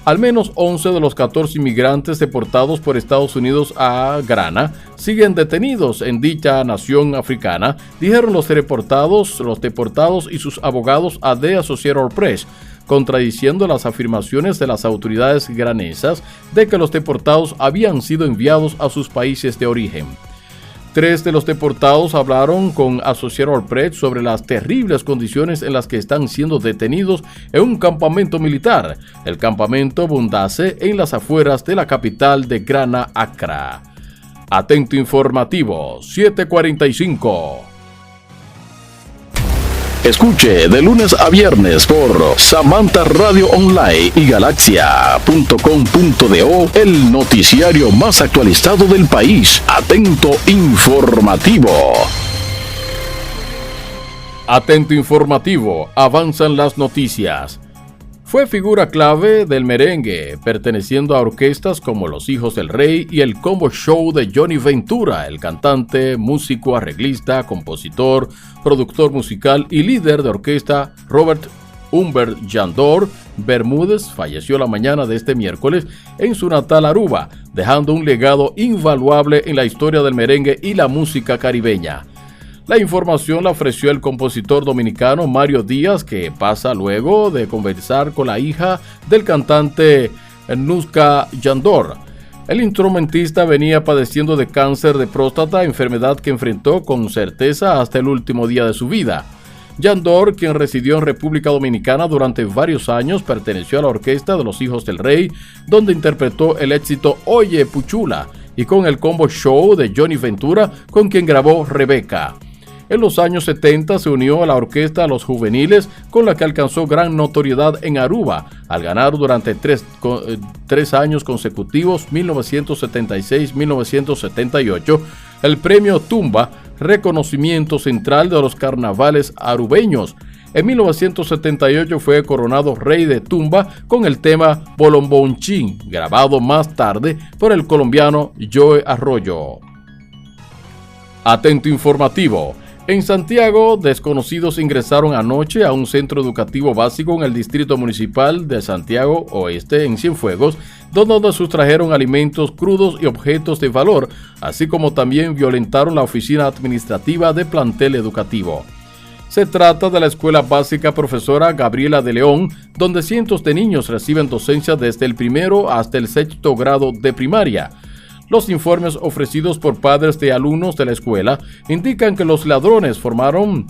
Al menos 11 de los 14 inmigrantes deportados por Estados Unidos a Ghana siguen detenidos en dicha nación africana, dijeron los deportados y sus abogados a The Associated Press, contradiciendo las afirmaciones de las autoridades ghanesas de que los deportados habían sido enviados a sus países de origen. 3 de los deportados hablaron con Associated Press sobre las terribles condiciones en las que están siendo detenidos en un campamento militar, el campamento Bundace, en las afueras de la capital de Ghana, Accra. Atento informativo, 7:45. Escuche de lunes a viernes por Samantha Radio Online y Galaxia.com.do el noticiario más actualizado del país. Atento informativo. Atento informativo, avanzan las noticias. Fue figura clave del merengue, perteneciendo a orquestas como Los Hijos del Rey y el Combo Show de Johnny Ventura, el cantante, músico, arreglista, compositor, productor musical y líder de orquesta Robert Humbert Jandor Bermúdez falleció la mañana de este miércoles en su natal Aruba, dejando un legado invaluable en la historia del merengue y la música caribeña. La información la ofreció el compositor dominicano Mario Díaz, que pasa luego de conversar con la hija del cantante Nusca Jandor. El instrumentista venía padeciendo de cáncer de próstata, enfermedad que enfrentó con certeza hasta el último día de su vida. Jandor, quien residió en República Dominicana durante varios años, perteneció a la orquesta de Los Hijos del Rey, donde interpretó el éxito Oye Puchula, y con el Combo Show de Johnny Ventura, con quien grabó Rebeca. En los años 70 se unió a la orquesta Los Juveniles, con la que alcanzó gran notoriedad en Aruba, al ganar durante tres años consecutivos, 1976-1978, el premio Tumba, reconocimiento central de los carnavales arubeños. En 1978 fue coronado rey de tumba con el tema Bolombonchín, grabado más tarde por el colombiano Joe Arroyo. Atento informativo. En Santiago, desconocidos ingresaron anoche a un centro educativo básico en el Distrito Municipal de Santiago Oeste, en Cienfuegos, donde sustrajeron alimentos crudos y objetos de valor, así como también violentaron la oficina administrativa de plantel educativo. Se trata de la Escuela Básica Profesora Gabriela de León, donde cientos de niños reciben docencia desde el primero hasta el 6º grado de primaria. Los informes ofrecidos por padres de alumnos de la escuela indican que los ladrones forzaron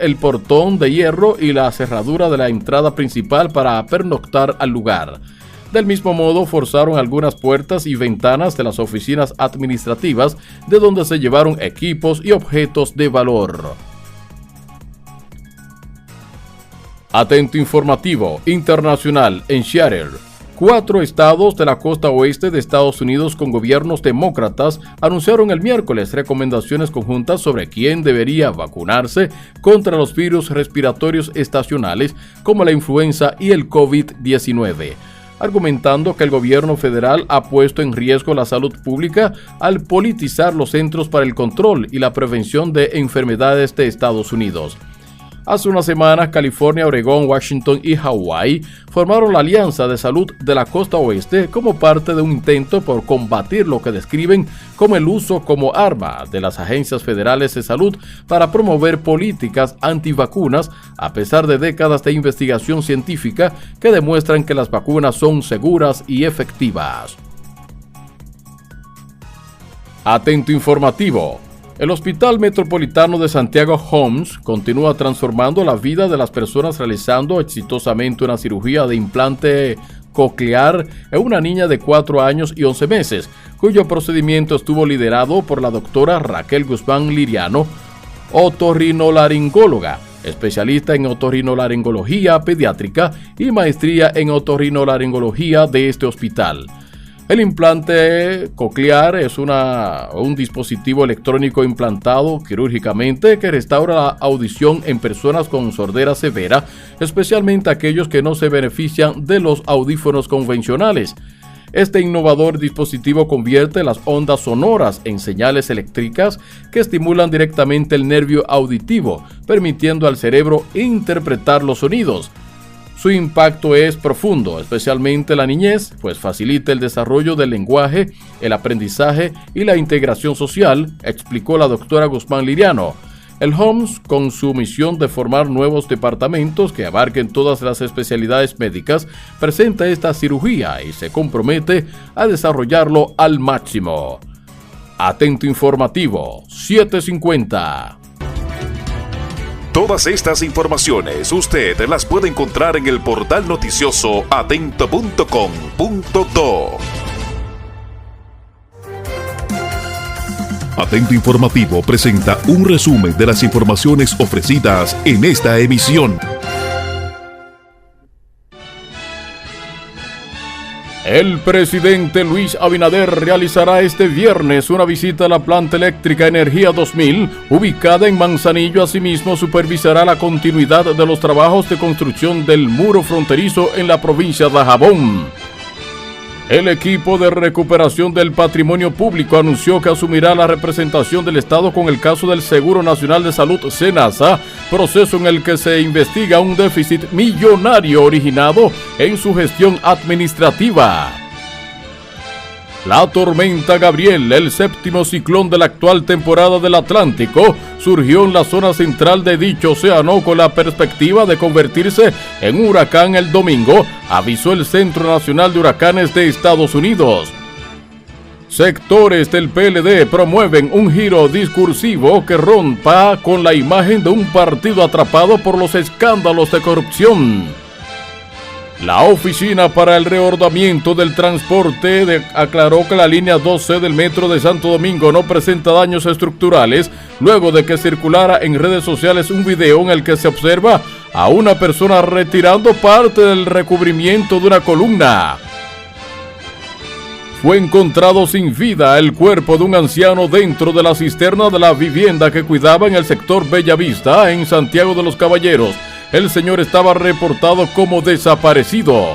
el portón de hierro y la cerradura de la entrada principal para pernoctar al lugar. Del mismo modo, forzaron algunas puertas y ventanas de las oficinas administrativas, de donde se llevaron equipos y objetos de valor. Atento informativo internacional en Seattle. 4 estados de la costa oeste de Estados Unidos con gobiernos demócratas anunciaron el miércoles recomendaciones conjuntas sobre quién debería vacunarse contra los virus respiratorios estacionales como la influenza y el COVID-19, argumentando que el gobierno federal ha puesto en riesgo la salud pública al politizar los Centros para el Control y la Prevención de Enfermedades de Estados Unidos. Hace unas semanas, California, Oregón, Washington y Hawái formaron la Alianza de Salud de la Costa Oeste como parte de un intento por combatir lo que describen como el uso como arma de las agencias federales de salud para promover políticas antivacunas, a pesar de décadas de investigación científica que demuestran que las vacunas son seguras y efectivas. Atento informativo. El Hospital Metropolitano de Santiago Homs continúa transformando la vida de las personas realizando exitosamente una cirugía de implante coclear en una niña de 4 años y 11 meses, cuyo procedimiento estuvo liderado por la doctora Raquel Guzmán Liriano, otorrinolaringóloga, especialista en otorrinolaringología pediátrica y maestría en otorrinolaringología de este hospital. El implante coclear es un dispositivo electrónico implantado quirúrgicamente que restaura la audición en personas con sordera severa, especialmente aquellos que no se benefician de los audífonos convencionales. Este innovador dispositivo convierte las ondas sonoras en señales eléctricas que estimulan directamente el nervio auditivo, permitiendo al cerebro interpretar los sonidos. Su impacto es profundo, especialmente en la niñez, pues facilita el desarrollo del lenguaje, el aprendizaje y la integración social, explicó la doctora Guzmán Liriano. El HOMS, con su misión de formar nuevos departamentos que abarquen todas las especialidades médicas, presenta esta cirugía y se compromete a desarrollarlo al máximo. Atento informativo, 750. Todas estas informaciones usted las puede encontrar en el portal noticioso atento.com.do. Atento Informativo presenta un resumen de las informaciones ofrecidas en esta emisión. El presidente Luis Abinader realizará este viernes una visita a la planta eléctrica Energía 2000, ubicada en Manzanillo. Asimismo, supervisará la continuidad de los trabajos de construcción del muro fronterizo en la provincia de Dajabón. El equipo de recuperación del patrimonio público anunció que asumirá la representación del Estado con el caso del Seguro Nacional de Salud SENASA, proceso en el que se investiga un déficit millonario originado en su gestión administrativa. La tormenta Gabriel, el séptimo ciclón de la actual temporada del Atlántico, surgió en la zona central de dicho océano con la perspectiva de convertirse en un huracán el domingo, avisó el Centro Nacional de Huracanes de Estados Unidos. Sectores del PLD promueven un giro discursivo que rompa con la imagen de un partido atrapado por los escándalos de corrupción. La Oficina para el Reordenamiento del Transporte aclaró que la línea 12 del metro de Santo Domingo no presenta daños estructurales, luego de que circulara en redes sociales un video en el que se observa a una persona retirando parte del recubrimiento de una columna. Fue encontrado sin vida el cuerpo de un anciano dentro de la cisterna de la vivienda que cuidaba en el sector Bellavista, en Santiago de los Caballeros. El señor estaba reportado como desaparecido.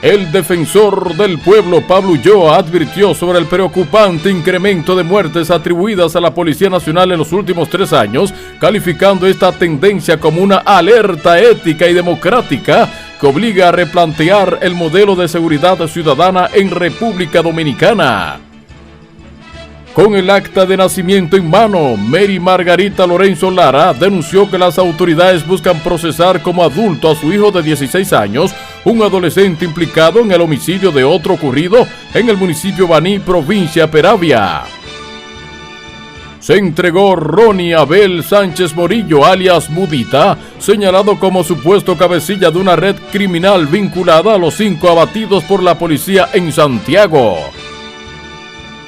El defensor del pueblo, Pablo Ulloa, advirtió sobre el preocupante incremento de muertes atribuidas a la Policía Nacional en los últimos 3 años, calificando esta tendencia como una alerta ética y democrática que obliga a replantear el modelo de seguridad ciudadana en República Dominicana. Con el acta de nacimiento en mano, Mary Margarita Lorenzo Lara denunció que las autoridades buscan procesar como adulto a su hijo de 16 años, un adolescente implicado en el homicidio de otro ocurrido en el municipio Baní, provincia Peravia. Se entregó Ronnie Abel Sánchez Morillo, alias Mudita, señalado como supuesto cabecilla de una red criminal vinculada a los 5 abatidos por la policía en Santiago.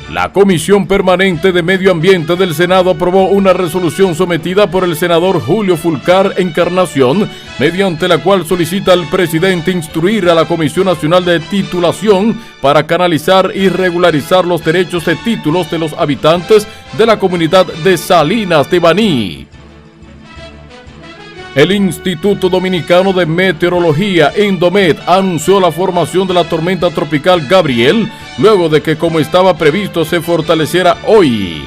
La Comisión Permanente de Medio Ambiente del Senado aprobó una resolución sometida por el senador Julio Fulcar Encarnación, mediante la cual solicita al presidente instruir a la Comisión Nacional de Titulación para canalizar y regularizar los derechos de títulos de los habitantes de la comunidad de Salinas de Baní. El Instituto Dominicano de Meteorología, Indomet, anunció la formación de la tormenta tropical Gabriel, luego de que, como estaba previsto, se fortaleciera hoy.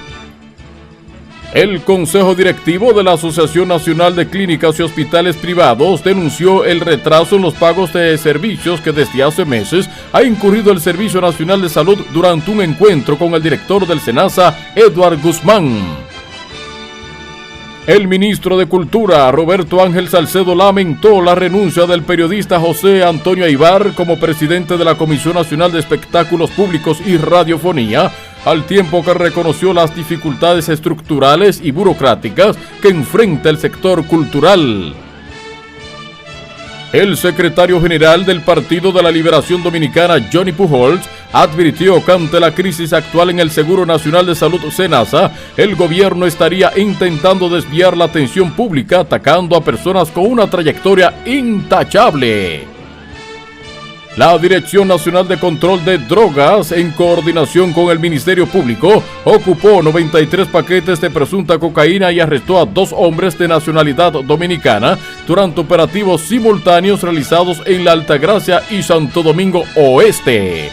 El Consejo Directivo de la Asociación Nacional de Clínicas y Hospitales Privados denunció el retraso en los pagos de servicios que desde hace meses ha incurrido el Servicio Nacional de Salud durante un encuentro con el director del SENASA, Eduard Guzmán. El ministro de Cultura, Roberto Ángel Salcedo, lamentó la renuncia del periodista José Antonio Aybar como presidente de la Comisión Nacional de Espectáculos Públicos y Radiofonía, al tiempo que reconoció las dificultades estructurales y burocráticas que enfrenta el sector cultural. El secretario general del Partido de la Liberación Dominicana, Johnny Pujols, advirtió que ante la crisis actual en el Seguro Nacional de Salud SENASA, el gobierno estaría intentando desviar la atención pública atacando a personas con una trayectoria intachable. La Dirección Nacional de Control de Drogas, en coordinación con el Ministerio Público, ocupó 93 paquetes de presunta cocaína y arrestó a 2 hombres de nacionalidad dominicana durante operativos simultáneos realizados en La Altagracia y Santo Domingo Oeste.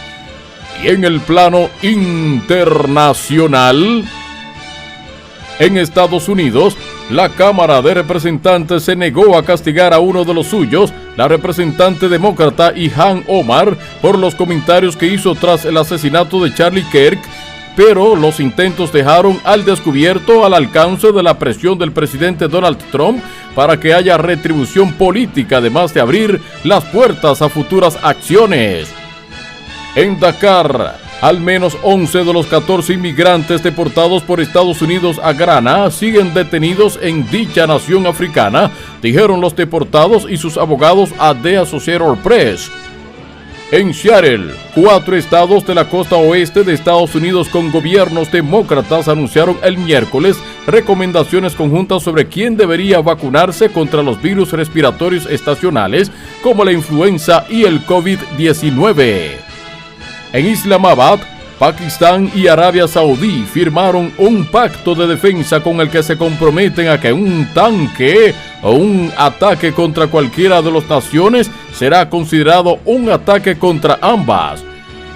Y en el plano internacional, en Estados Unidos, la Cámara de Representantes se negó a castigar a uno de los suyos, la representante demócrata Ilhan Omar, por los comentarios que hizo tras el asesinato de Charlie Kirk, pero los intentos dejaron al descubierto al alcance de la presión del presidente Donald Trump para que haya retribución política, además de abrir las puertas a futuras acciones. En Dakar, al menos 11 de los 14 inmigrantes deportados por Estados Unidos a Ghana siguen detenidos en dicha nación africana, dijeron los deportados y sus abogados a The Associated Press. En Seattle, 4 estados de la costa oeste de Estados Unidos con gobiernos demócratas anunciaron el miércoles recomendaciones conjuntas sobre quién debería vacunarse contra los virus respiratorios estacionales como la influenza y el COVID-19. En Islamabad, Pakistán y Arabia Saudí firmaron un pacto de defensa con el que se comprometen a que un tanque o un ataque contra cualquiera de las naciones será considerado un ataque contra ambas.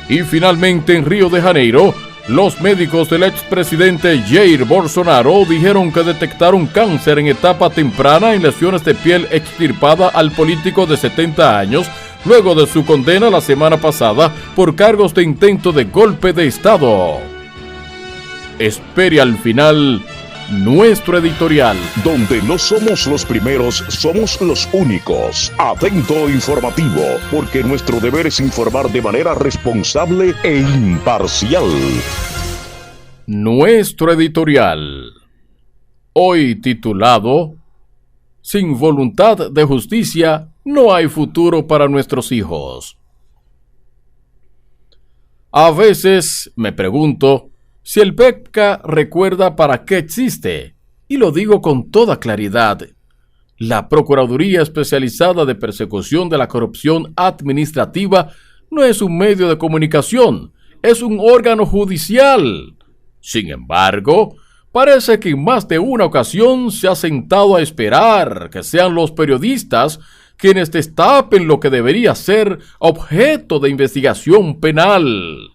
Y finalmente en Río de Janeiro, los médicos del expresidente Jair Bolsonaro dijeron que detectaron cáncer en etapa temprana en lesiones de piel extirpada al político de 70 años, luego de su condena la semana pasada por cargos de intento de golpe de Estado. Espere al final nuestro editorial. Donde no somos los primeros, somos los únicos. Atento informativo, porque nuestro deber es informar de manera responsable e imparcial. Nuestro editorial, hoy titulado Sin voluntad de justicia no hay futuro para nuestros hijos. A veces me pregunto si el PEPCA recuerda para qué existe, y lo digo con toda claridad. La Procuraduría Especializada de Persecución de la Corrupción Administrativa no es un medio de comunicación, es un órgano judicial. Sin embargo, parece que en más de una ocasión se ha sentado a esperar que sean los periodistas quienes destapen lo que debería ser objeto de investigación penal.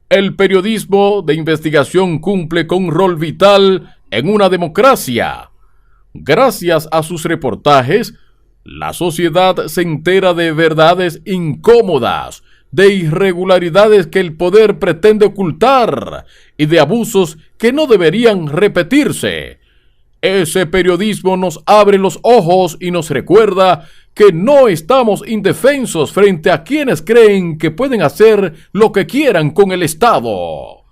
El periodismo de investigación cumple con un rol vital en una democracia. Gracias a sus reportajes, la sociedad se entera de verdades incómodas, de irregularidades que el poder pretende ocultar y de abusos que no deberían repetirse. Ese periodismo nos abre los ojos y nos recuerda que no estamos indefensos frente a quienes creen que pueden hacer lo que quieran con el Estado.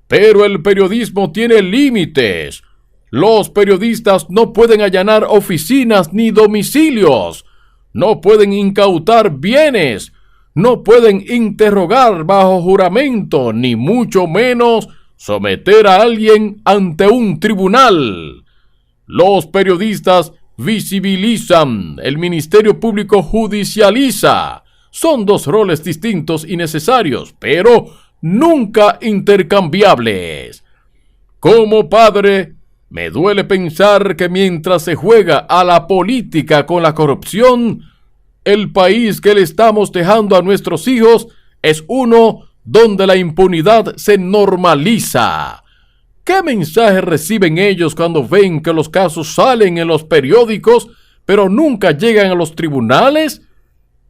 Pero el periodismo tiene límites. Los periodistas no pueden allanar oficinas ni domicilios, no pueden incautar bienes, no pueden interrogar bajo juramento, ni mucho menos someter a alguien ante un tribunal. Los periodistas visibilizan, el Ministerio Público judicializa. Son dos roles distintos y necesarios, pero nunca intercambiables. Como padre, me duele pensar que mientras se juega a la política con la corrupción, el país que le estamos dejando a nuestros hijos es uno donde la impunidad se normaliza. ¿Qué mensaje reciben ellos cuando ven que los casos salen en los periódicos, pero nunca llegan a los tribunales?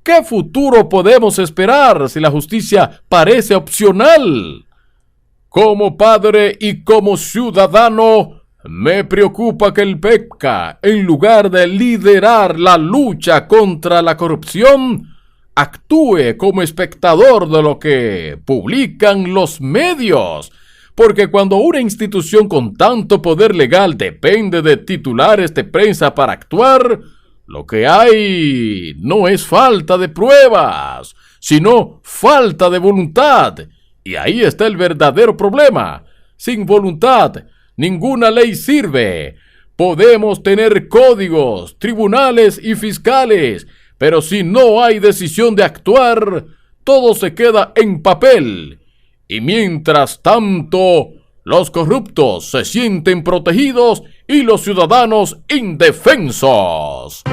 ¿Qué futuro podemos esperar si la justicia parece opcional? Como padre y como ciudadano, me preocupa que el PEPCA, en lugar de liderar la lucha contra la corrupción, actúe como espectador de lo que publican los medios. Porque cuando una institución con tanto poder legal depende de titulares de prensa para actuar, lo que hay no es falta de pruebas, sino falta de voluntad. Y ahí está el verdadero problema. Sin voluntad, ninguna ley sirve. Podemos tener códigos, tribunales y fiscales, Pero si no hay decisión de actuar, todo se queda en papel. Y mientras tanto, los corruptos se sienten protegidos y los ciudadanos indefensos.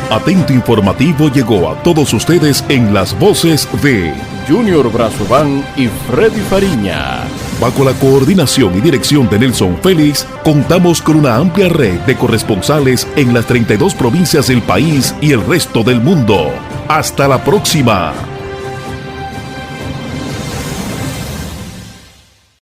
Atento Informativo llegó a todos ustedes en las voces de Junior Brazovan y Freddy Fariña. Bajo la coordinación y dirección de Nelson Félix, contamos con una amplia red de corresponsales en las 32 provincias del país y el resto del mundo. ¡Hasta la próxima!